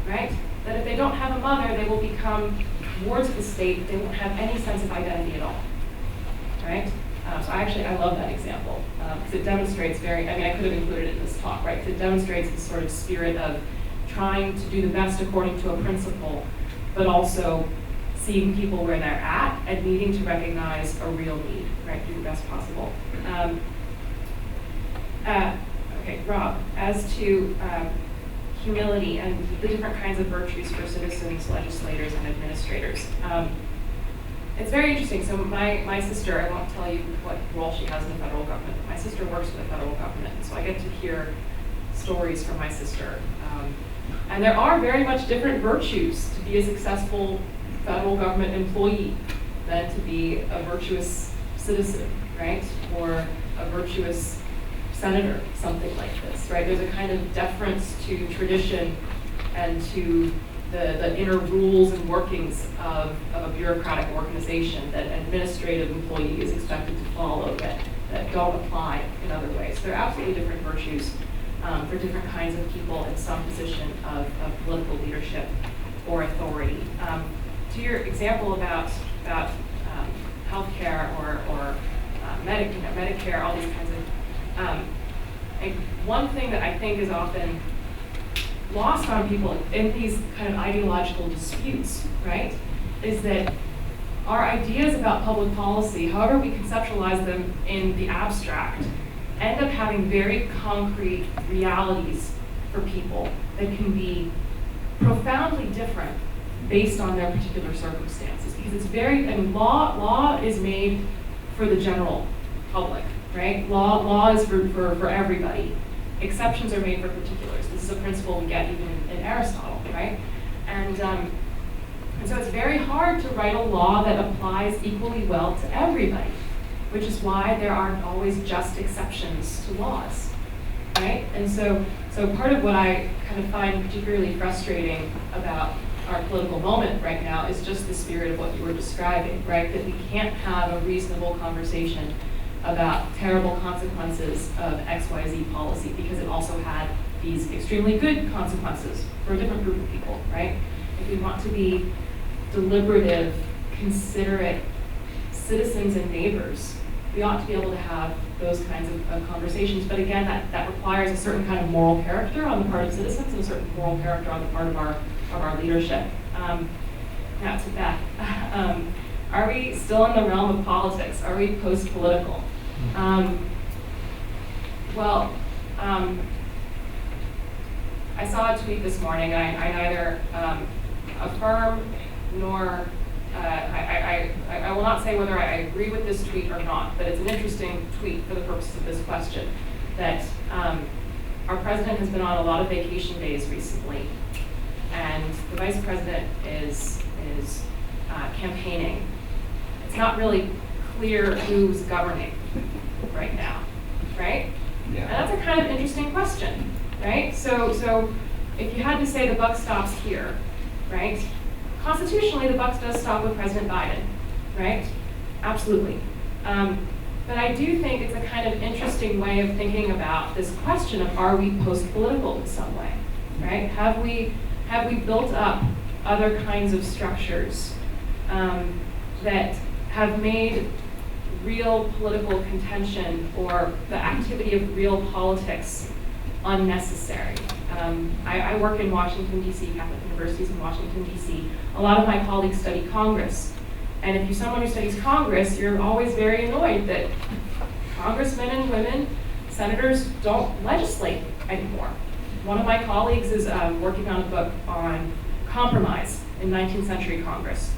right? That if they don't have a mother, they will become wards of the state. They won't have any sense of identity at all, right? So I love that example because it demonstrates I could have included it in this talk, right? Because it demonstrates this sort of spirit of trying to do the best according to a principle, but also seeing people where they're at and needing to recognize a real need, right? Do the best possible. Okay, Rob, as to humility and the different kinds of virtues for citizens, legislators, and administrators. It's very interesting. So my sister, I won't tell you what role she has in the federal government, but my sister works for the federal government, so I get to hear stories from my sister. And there are very much different virtues to be a successful federal government employee than to be a virtuous citizen, right? Or a virtuous senator, something like this, right? There's a kind of deference to tradition and to the inner rules and workings of a bureaucratic organization that an administrative employee is expected to follow that don't apply in other ways. There are absolutely different virtues for different kinds of people in some position of political leadership or authority. To your example about healthcare or Medicare, all these kinds of, one thing that I think is often lost on people in these kind of ideological disputes, right, is that our ideas about public policy, however we conceptualize them in the abstract, end up having very concrete realities for people that can be profoundly different based on their particular circumstances. Because it's very, I mean, law is made for the general public, right? Law is for everybody. Exceptions are made for particulars. This is a principle we get even in Aristotle, right? And so it's very hard to write a law that applies equally well to everybody, which is why there aren't always just exceptions to laws, right? And so part of what I kind of find particularly frustrating about our political moment right now is just the spirit of what you were describing, right? That we can't have a reasonable conversation about terrible consequences of XYZ policy because it also had these extremely good consequences for a different group of people, right? If we want to be deliberative, considerate citizens and neighbors, we ought to be able to have those kinds of conversations. But again, that requires a certain kind of moral character on the part of citizens and a certain moral character on the part of our leadership. Now to Beth. Are we still in the realm of politics? Are we post-political? I saw a tweet this morning. I neither affirm nor I will not say whether I agree with this tweet or not, but it's an interesting tweet for the purposes of this question, that our president has been on a lot of vacation days recently, and the vice president is campaigning. It's not really clear who's governing right now, right? Yeah. And that's a kind of interesting question, right? So if you had to say the buck stops here, right? Constitutionally, the buck does stop with President Biden, right? Absolutely. But I do think it's a kind of interesting way of thinking about this question of, are we post-political in some way, right? Have we built up other kinds of structures that have made real political contention or the activity of real politics unnecessary? I work in Washington, D.C., Catholic universities in Washington, D.C. A lot of my colleagues study Congress. And if you're someone who studies Congress, you're always very annoyed that congressmen and women, senators, don't legislate anymore. One of my colleagues is working on a book on compromise in 19th-century Congress,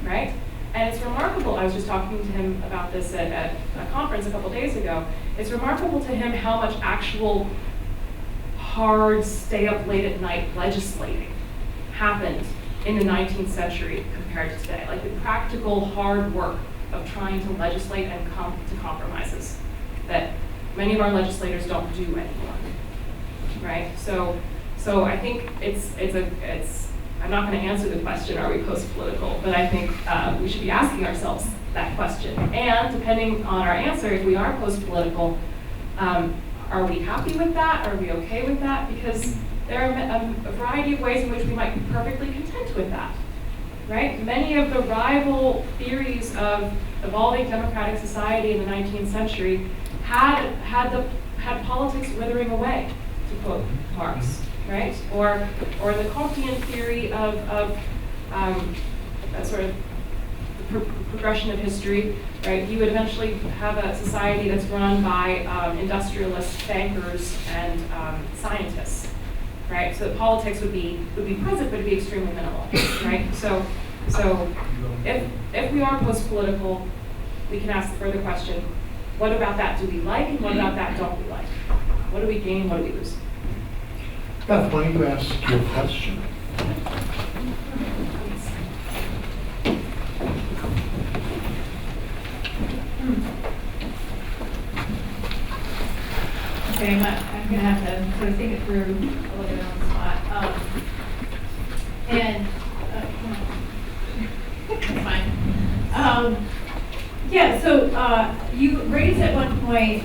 right? And it's remarkable, I was just talking to him about this at a conference a couple days ago, it's remarkable to him how much actual hard, stay up late at night legislating happened in the 19th century compared to today. Like the practical hard work of trying to legislate and come to compromises that many of our legislators don't do anymore, right? So I think it's I'm not going to answer the question, are we post-political? But I think we should be asking ourselves that question. And depending on our answer, if we are post-political, are we happy with that? Are we okay with that? Because there are a variety of ways in which we might be perfectly content with that, right? Many of the rival theories of evolving democratic society in the 19th century had politics withering away, to quote Marx, right? Or the Comtean theory of that sort of progression of history, right? You would eventually have a society that's run by industrialists, bankers, and scientists, right? So politics would be present, but it'd be extremely minimal, right? So if we are post-political, we can ask the further question: what about that do we like, and what about that don't we like? What do we gain? What do we lose? Beth, why don't you ask your question? Okay, I'm going to have to sort of think it through a little bit on the spot. And, that's fine. Yeah, so you raised at one point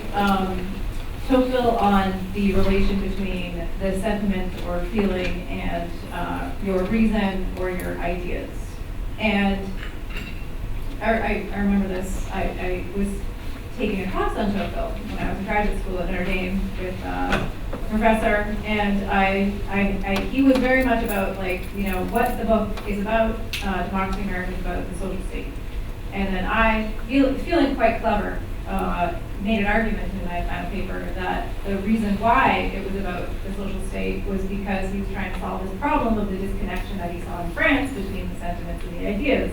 Tocqueville on the relation between the sentiment or feeling and your reason or your ideas. And I remember this. I was taking a class on Tocqueville when I was in graduate school at Notre Dame with a professor, and he was very much about, like, you know, what the book is about. Democracy in America is about the social state. And then I, feeling quite clever, made an argument in my final paper that the reason why it was about the social state was because he was trying to solve this problem of the disconnection that he saw in France between the sentiments and the ideas.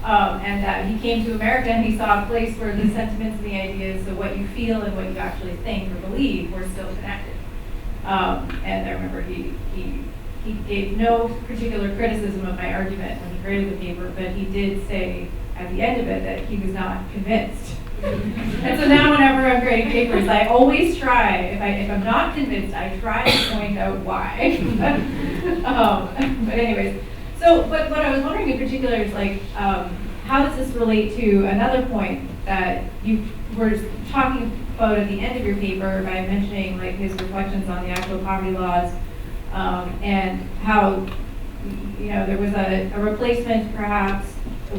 And that he came to America and he saw a place where the sentiments and the ideas, so what you feel and what you actually think or believe, were still connected. And I remember he gave no particular criticism of my argument when he graded the paper, but he did say at the end of it that he was not convinced. And so now whenever I'm grading papers, I always try, if I'm not convinced, I try to point out why. But anyways, so but what I was wondering in particular is, like, how does this relate to another point that you were talking about at the end of your paper by mentioning, like, his reflections on the actual poverty laws, and how, you know, there was a replacement perhaps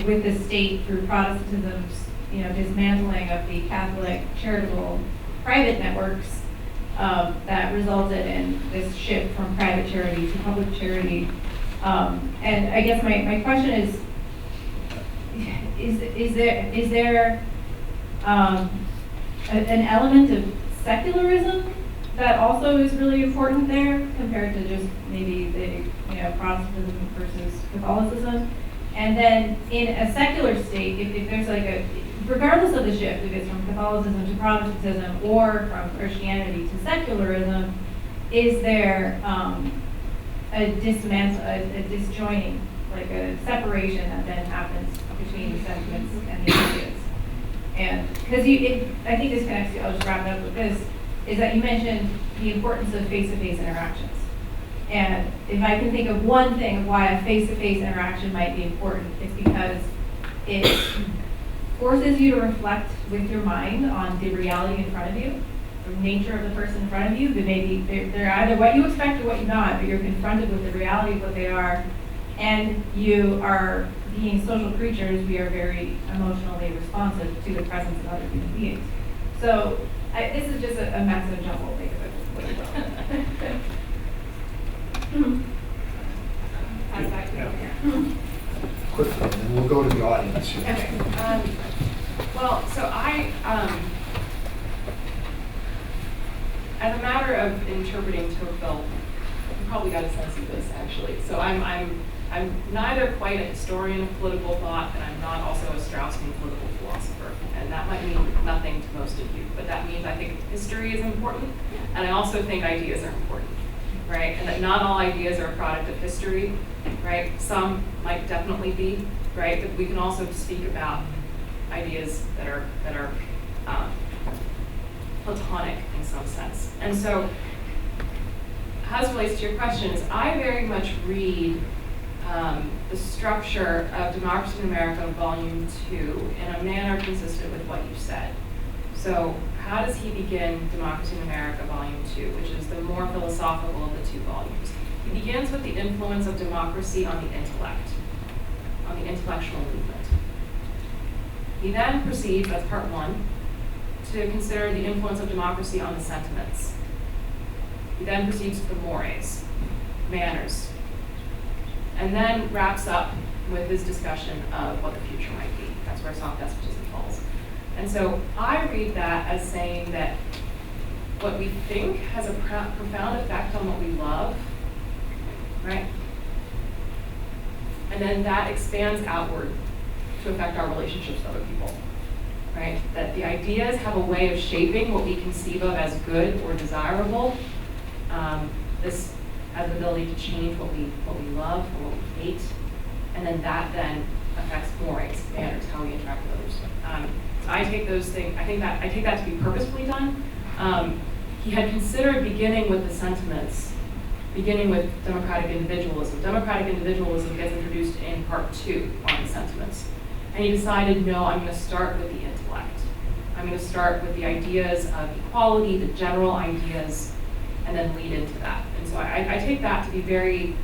with the state through Protestantism's, you know, dismantling of the Catholic charitable private networks, that resulted in this shift from private charity to public charity. And I guess my question is there an element of secularism that also is really important there compared to just maybe the, you know, Protestantism versus Catholicism? And then in a secular state, if there's like regardless of the shift, if it's from Catholicism to Protestantism or from Christianity to secularism, is there a disjoining, like a separation that then happens between the sentiments and the ideas? And because I think this connects to, I'll just wrap it up with this, is that you mentioned the importance of face-to-face interactions. And if I can think of one thing of why a face-to-face interaction might be important, it's because it forces you to reflect with your mind on the reality in front of you, the nature of the person in front of you. They're either what you expect or what you're not, but you're confronted with the reality of what they are. And you are, being social creatures, we are very emotionally responsive to the presence of other human beings. So this is just a massive jumble. Pass back to you. Quickly, and then we'll go to the audience here. Okay. Well, so as a matter of interpreting Tocqueville, you probably got a sense of this actually. So I'm neither quite a historian of political thought, and I'm not also a Straussian political philosopher. And that might mean nothing to most of you, but that means I think history is important, and I also think ideas are important, right? And that not all ideas are a product of history, right? Some might definitely be, right? But we can also speak about ideas that are platonic in some sense. And so, as it relates to your question, is I very much read the structure of Democracy in America, Volume 2, in a manner consistent with what you said. So how does he begin Democracy in America, Volume 2, which is the more philosophical of the two volumes? He begins with the influence of democracy on the intellect, on the intellectual movement. He then proceeds, that's part one, to consider the influence of democracy on the sentiments. He then proceeds to the mores, manners, and then wraps up with his discussion of what the future might be. That's where soft despotism falls. And so I read that as saying that what we think has a profound effect on what we love, right? And then that expands outward to affect our relationships with other people, right? That the ideas have a way of shaping what we conceive of as good or desirable. This has the ability to change what we love or what we hate, and then that then affects mores, manners, how we interact with others. So I take those things. I take that to be purposefully done. He had considered beginning with the sentiments beginning with democratic individualism. Democratic individualism gets introduced in part 2 on the sentiments. And he decided, no, I'm going to start with the intellect. I'm going to start with the ideas of equality, the general ideas, and then lead into that. And so I take that to be very,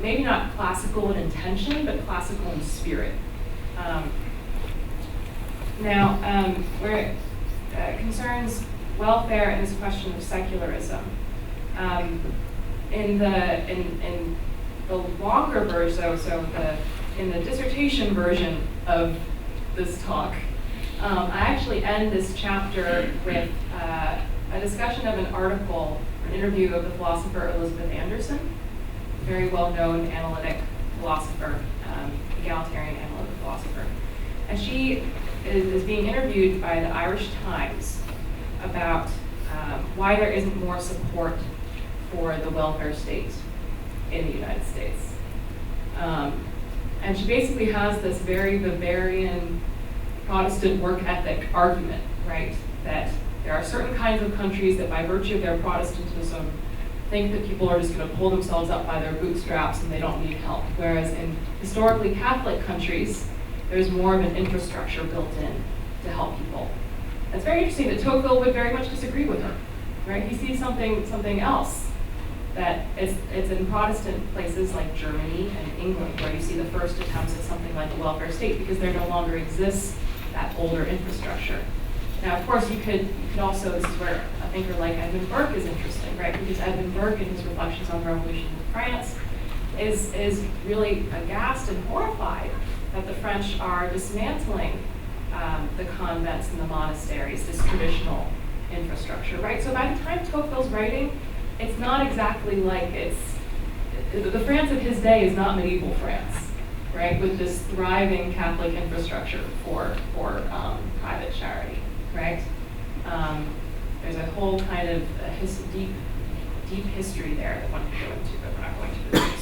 maybe not classical in intention, but classical in spirit. Where it concerns welfare and this question of secularism, in the longer version, in the dissertation version of this talk, I actually end this chapter with a discussion of an article, an interview of the philosopher Elizabeth Anderson, very well-known analytic philosopher, egalitarian analytic philosopher. And she is being interviewed by the Irish Times about why there isn't more support for the welfare state in the United States. And she basically has this very Bavarian Protestant work ethic argument, right? That there are certain kinds of countries that by virtue of their Protestantism think that people are just going to pull themselves up by their bootstraps and they don't need help. Whereas in historically Catholic countries, there's more of an infrastructure built in to help people. It's very interesting that Tocqueville would very much disagree with her, right? He sees something else, that it's in Protestant places like Germany and England where you see the first attempts at something like a welfare state because there no longer exists that older infrastructure. Now, of course, you could also, this is where a thinker like Edmund Burke is interesting, right? Because Edmund Burke, in his reflections on the Revolution in France, is really aghast and horrified that the French are dismantling the convents and the monasteries, this traditional infrastructure, right? So by the time Tocqueville's writing, it's not exactly like the France of his day is not medieval France, right? With this thriving Catholic infrastructure for private charity, right? There's a whole kind of deep history there that one could go into, but we're not going to this.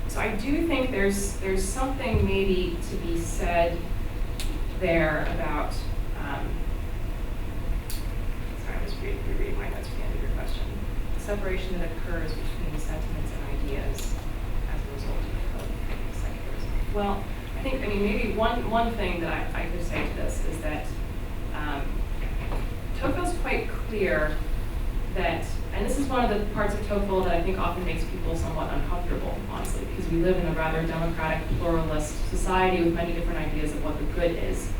So I do think there's something maybe to be said there about. Sorry, I'm just rereading my notes at the end of your question. The separation that occurs between sentiments and ideas as a result of secularism. Well, I think, maybe one thing that I could say to this is that Tocqueville's quite clear that, and this is one of the parts of Tocqueville that I think often makes people somewhat uncomfortable, honestly, because we live in a rather democratic, pluralist society with many different ideas of what the good is.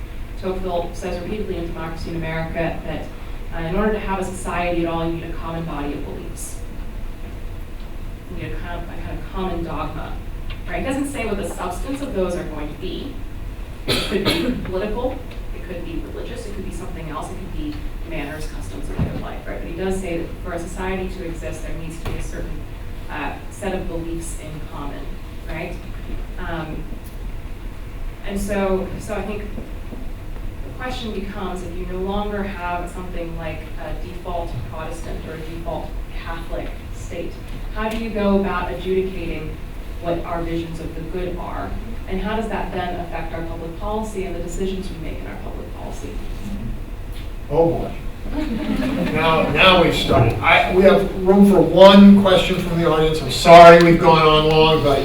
Tocqueville says repeatedly in Democracy in America that in order to have a society at all, you need a common body of beliefs. You need a kind of common dogma. Right? It doesn't say what the substance of those are going to be. It could be political, it could be religious, it could be something else, it could be manners, customs, and way of life, right? But he does say that for a society to exist, there needs to be a certain set of beliefs in common, right? And so I think the question becomes, if you no longer have something like a default Protestant or a default Catholic state, how do you go about adjudicating what our visions of the good are, and how does that then affect our public policy and the decisions we make in our public policy? Oh boy. Now we've started. We have room for one question from the audience. I'm sorry we've gone on long, but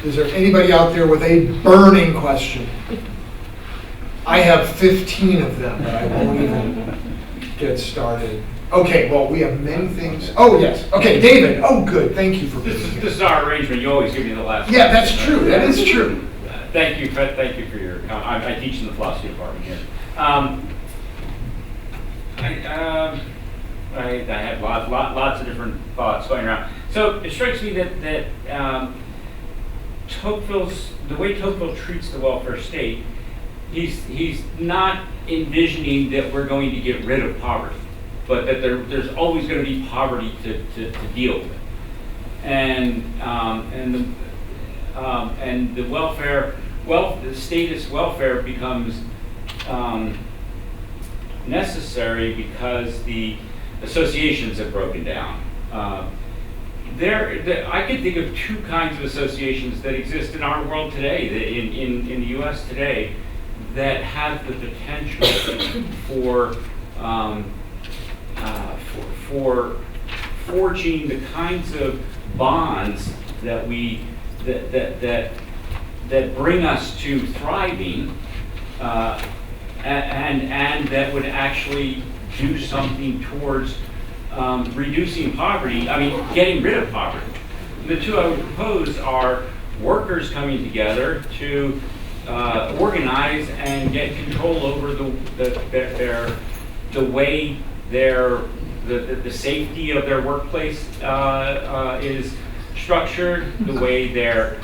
is there anybody out there with a burning question? I have 15 of them, but I won't even get started. Okay, well, we have many things. Oh, yes. Okay, David. Oh, good. Thank you for being here. This is our arrangement. You always give me the last. Yeah, that's true. That is true. Thank you for your comment. I teach in the philosophy department here. I had lots of different thoughts going around. So it strikes me that the way Tocqueville treats the welfare state, he's not envisioning that we're going to get rid of poverty, but that there's always going to be poverty to deal with, and the status welfare becomes necessary because the associations have broken down. I could think of two kinds of associations that exist in our world today, in the U.S. today, that have the potential for for forging the kinds of bonds that that bring us to thriving, and that would actually do something towards reducing poverty. I mean, getting rid of poverty. The two I would propose are workers coming together to organize and get control over the way the safety of their workplace is structured, the way their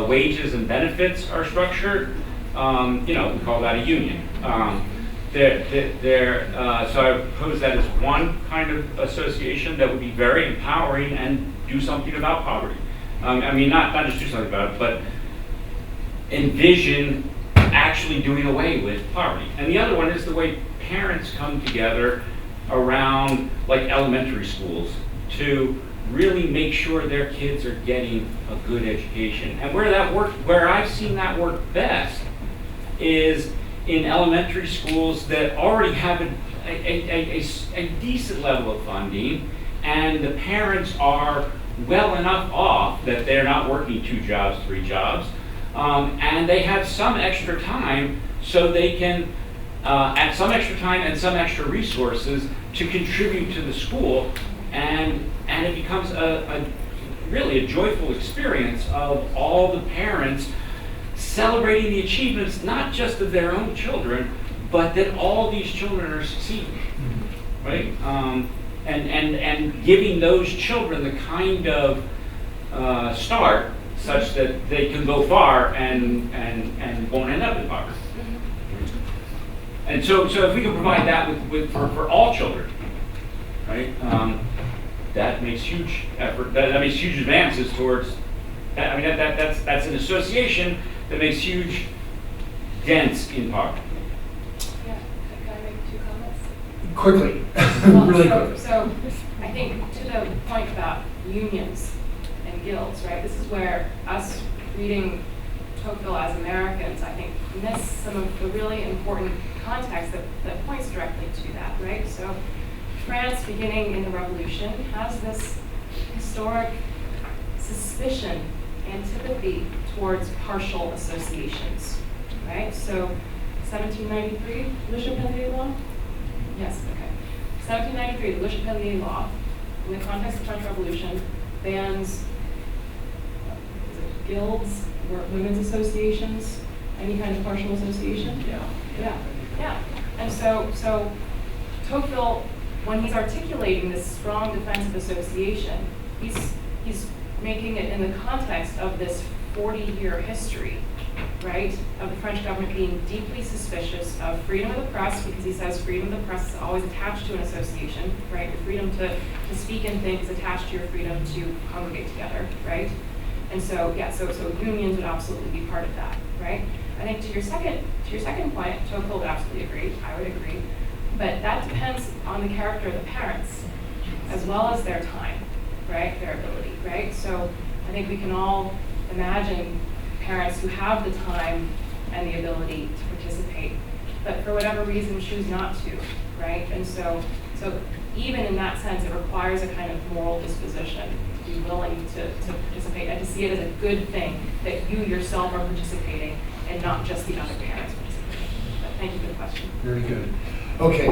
wages and benefits are structured. We call that a union. So I propose that as one kind of association that would be very empowering and do something about poverty. Not just do something about it, but envision actually doing away with poverty. And the other one is the way parents come together around like elementary schools to really make sure their kids are getting a good education. And where I've seen that work best is in elementary schools that already have a decent level of funding, and the parents are well enough off that they're not working 2 jobs, 3 jobs, and they have some extra time, so they can add some extra time and some extra resources to contribute to the school, and it becomes really a joyful experience of all the parents celebrating the achievements, not just of their own children, but that all these children are succeeding, right? And giving those children the kind of start such that they can go far and won't end up in poverty. And so if we can provide that for all children, right? That makes huge effort. That makes huge advances towards. That's an association that makes huge dents in poverty. Yeah, can I make 2 comments? Quickly, Well, really quickly. So I think to the point about unions and guilds, right? This is where us reading Tocqueville as Americans, I think, miss some of the really important context that points directly to that, right? So France, beginning in the Revolution, has this historic suspicion, antipathy towards partial associations, right? So 1793, Le Chapelier law? Yes, okay. 1793, the Le Chapelier law, in the context of the French Revolution, bans guilds, women's associations, any kind of partial association. Yeah. And so Tocqueville, when he's articulating this strong defense of association, he's making it in the context of this 40-year history, right, of the French government being deeply suspicious of freedom of the press, because he says freedom of the press is always attached to an association, right? Your freedom to speak and think is attached to your freedom to congregate together, right? And so unions would absolutely be part of that, right? I think to your second point, Tocqueville would absolutely agree. I would agree, but that depends on the character of the parents, as well as their time, right? Their ability, right? So I think we can all imagine parents who have the time and the ability to participate, but for whatever reason choose not to, right? And so even in that sense, it requires a kind of moral disposition to be willing to participate and to see it as a good thing that you yourself are participating and not just the other parents participating. But thank you for the question. Very good. Okay,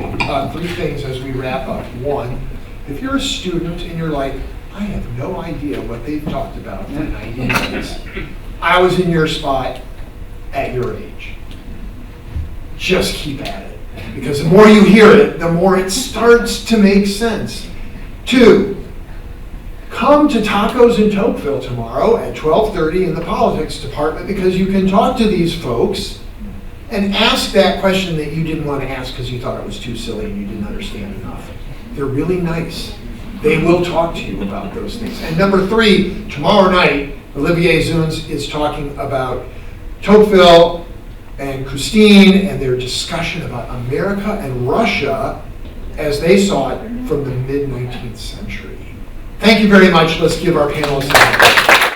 3 things as we wrap up. 1, if you're a student and you're like, I have no idea what they've talked about for 90 minutes, I was in your spot at your age. Just keep at it. Because the more you hear it, the more it starts to make sense. 2, come to Tacos in Tocqueville tomorrow at 12:30 in the politics department, because you can talk to these folks and ask that question that you didn't want to ask because you thought it was too silly and you didn't understand enough. They're really nice. They will talk to you about those things. And number 3, tomorrow night, Olivier Zuns is talking about Tocqueville and Christine and their discussion about America and Russia as they saw it from the mid-19th century. Thank you very much. Let's give our panelists a hand.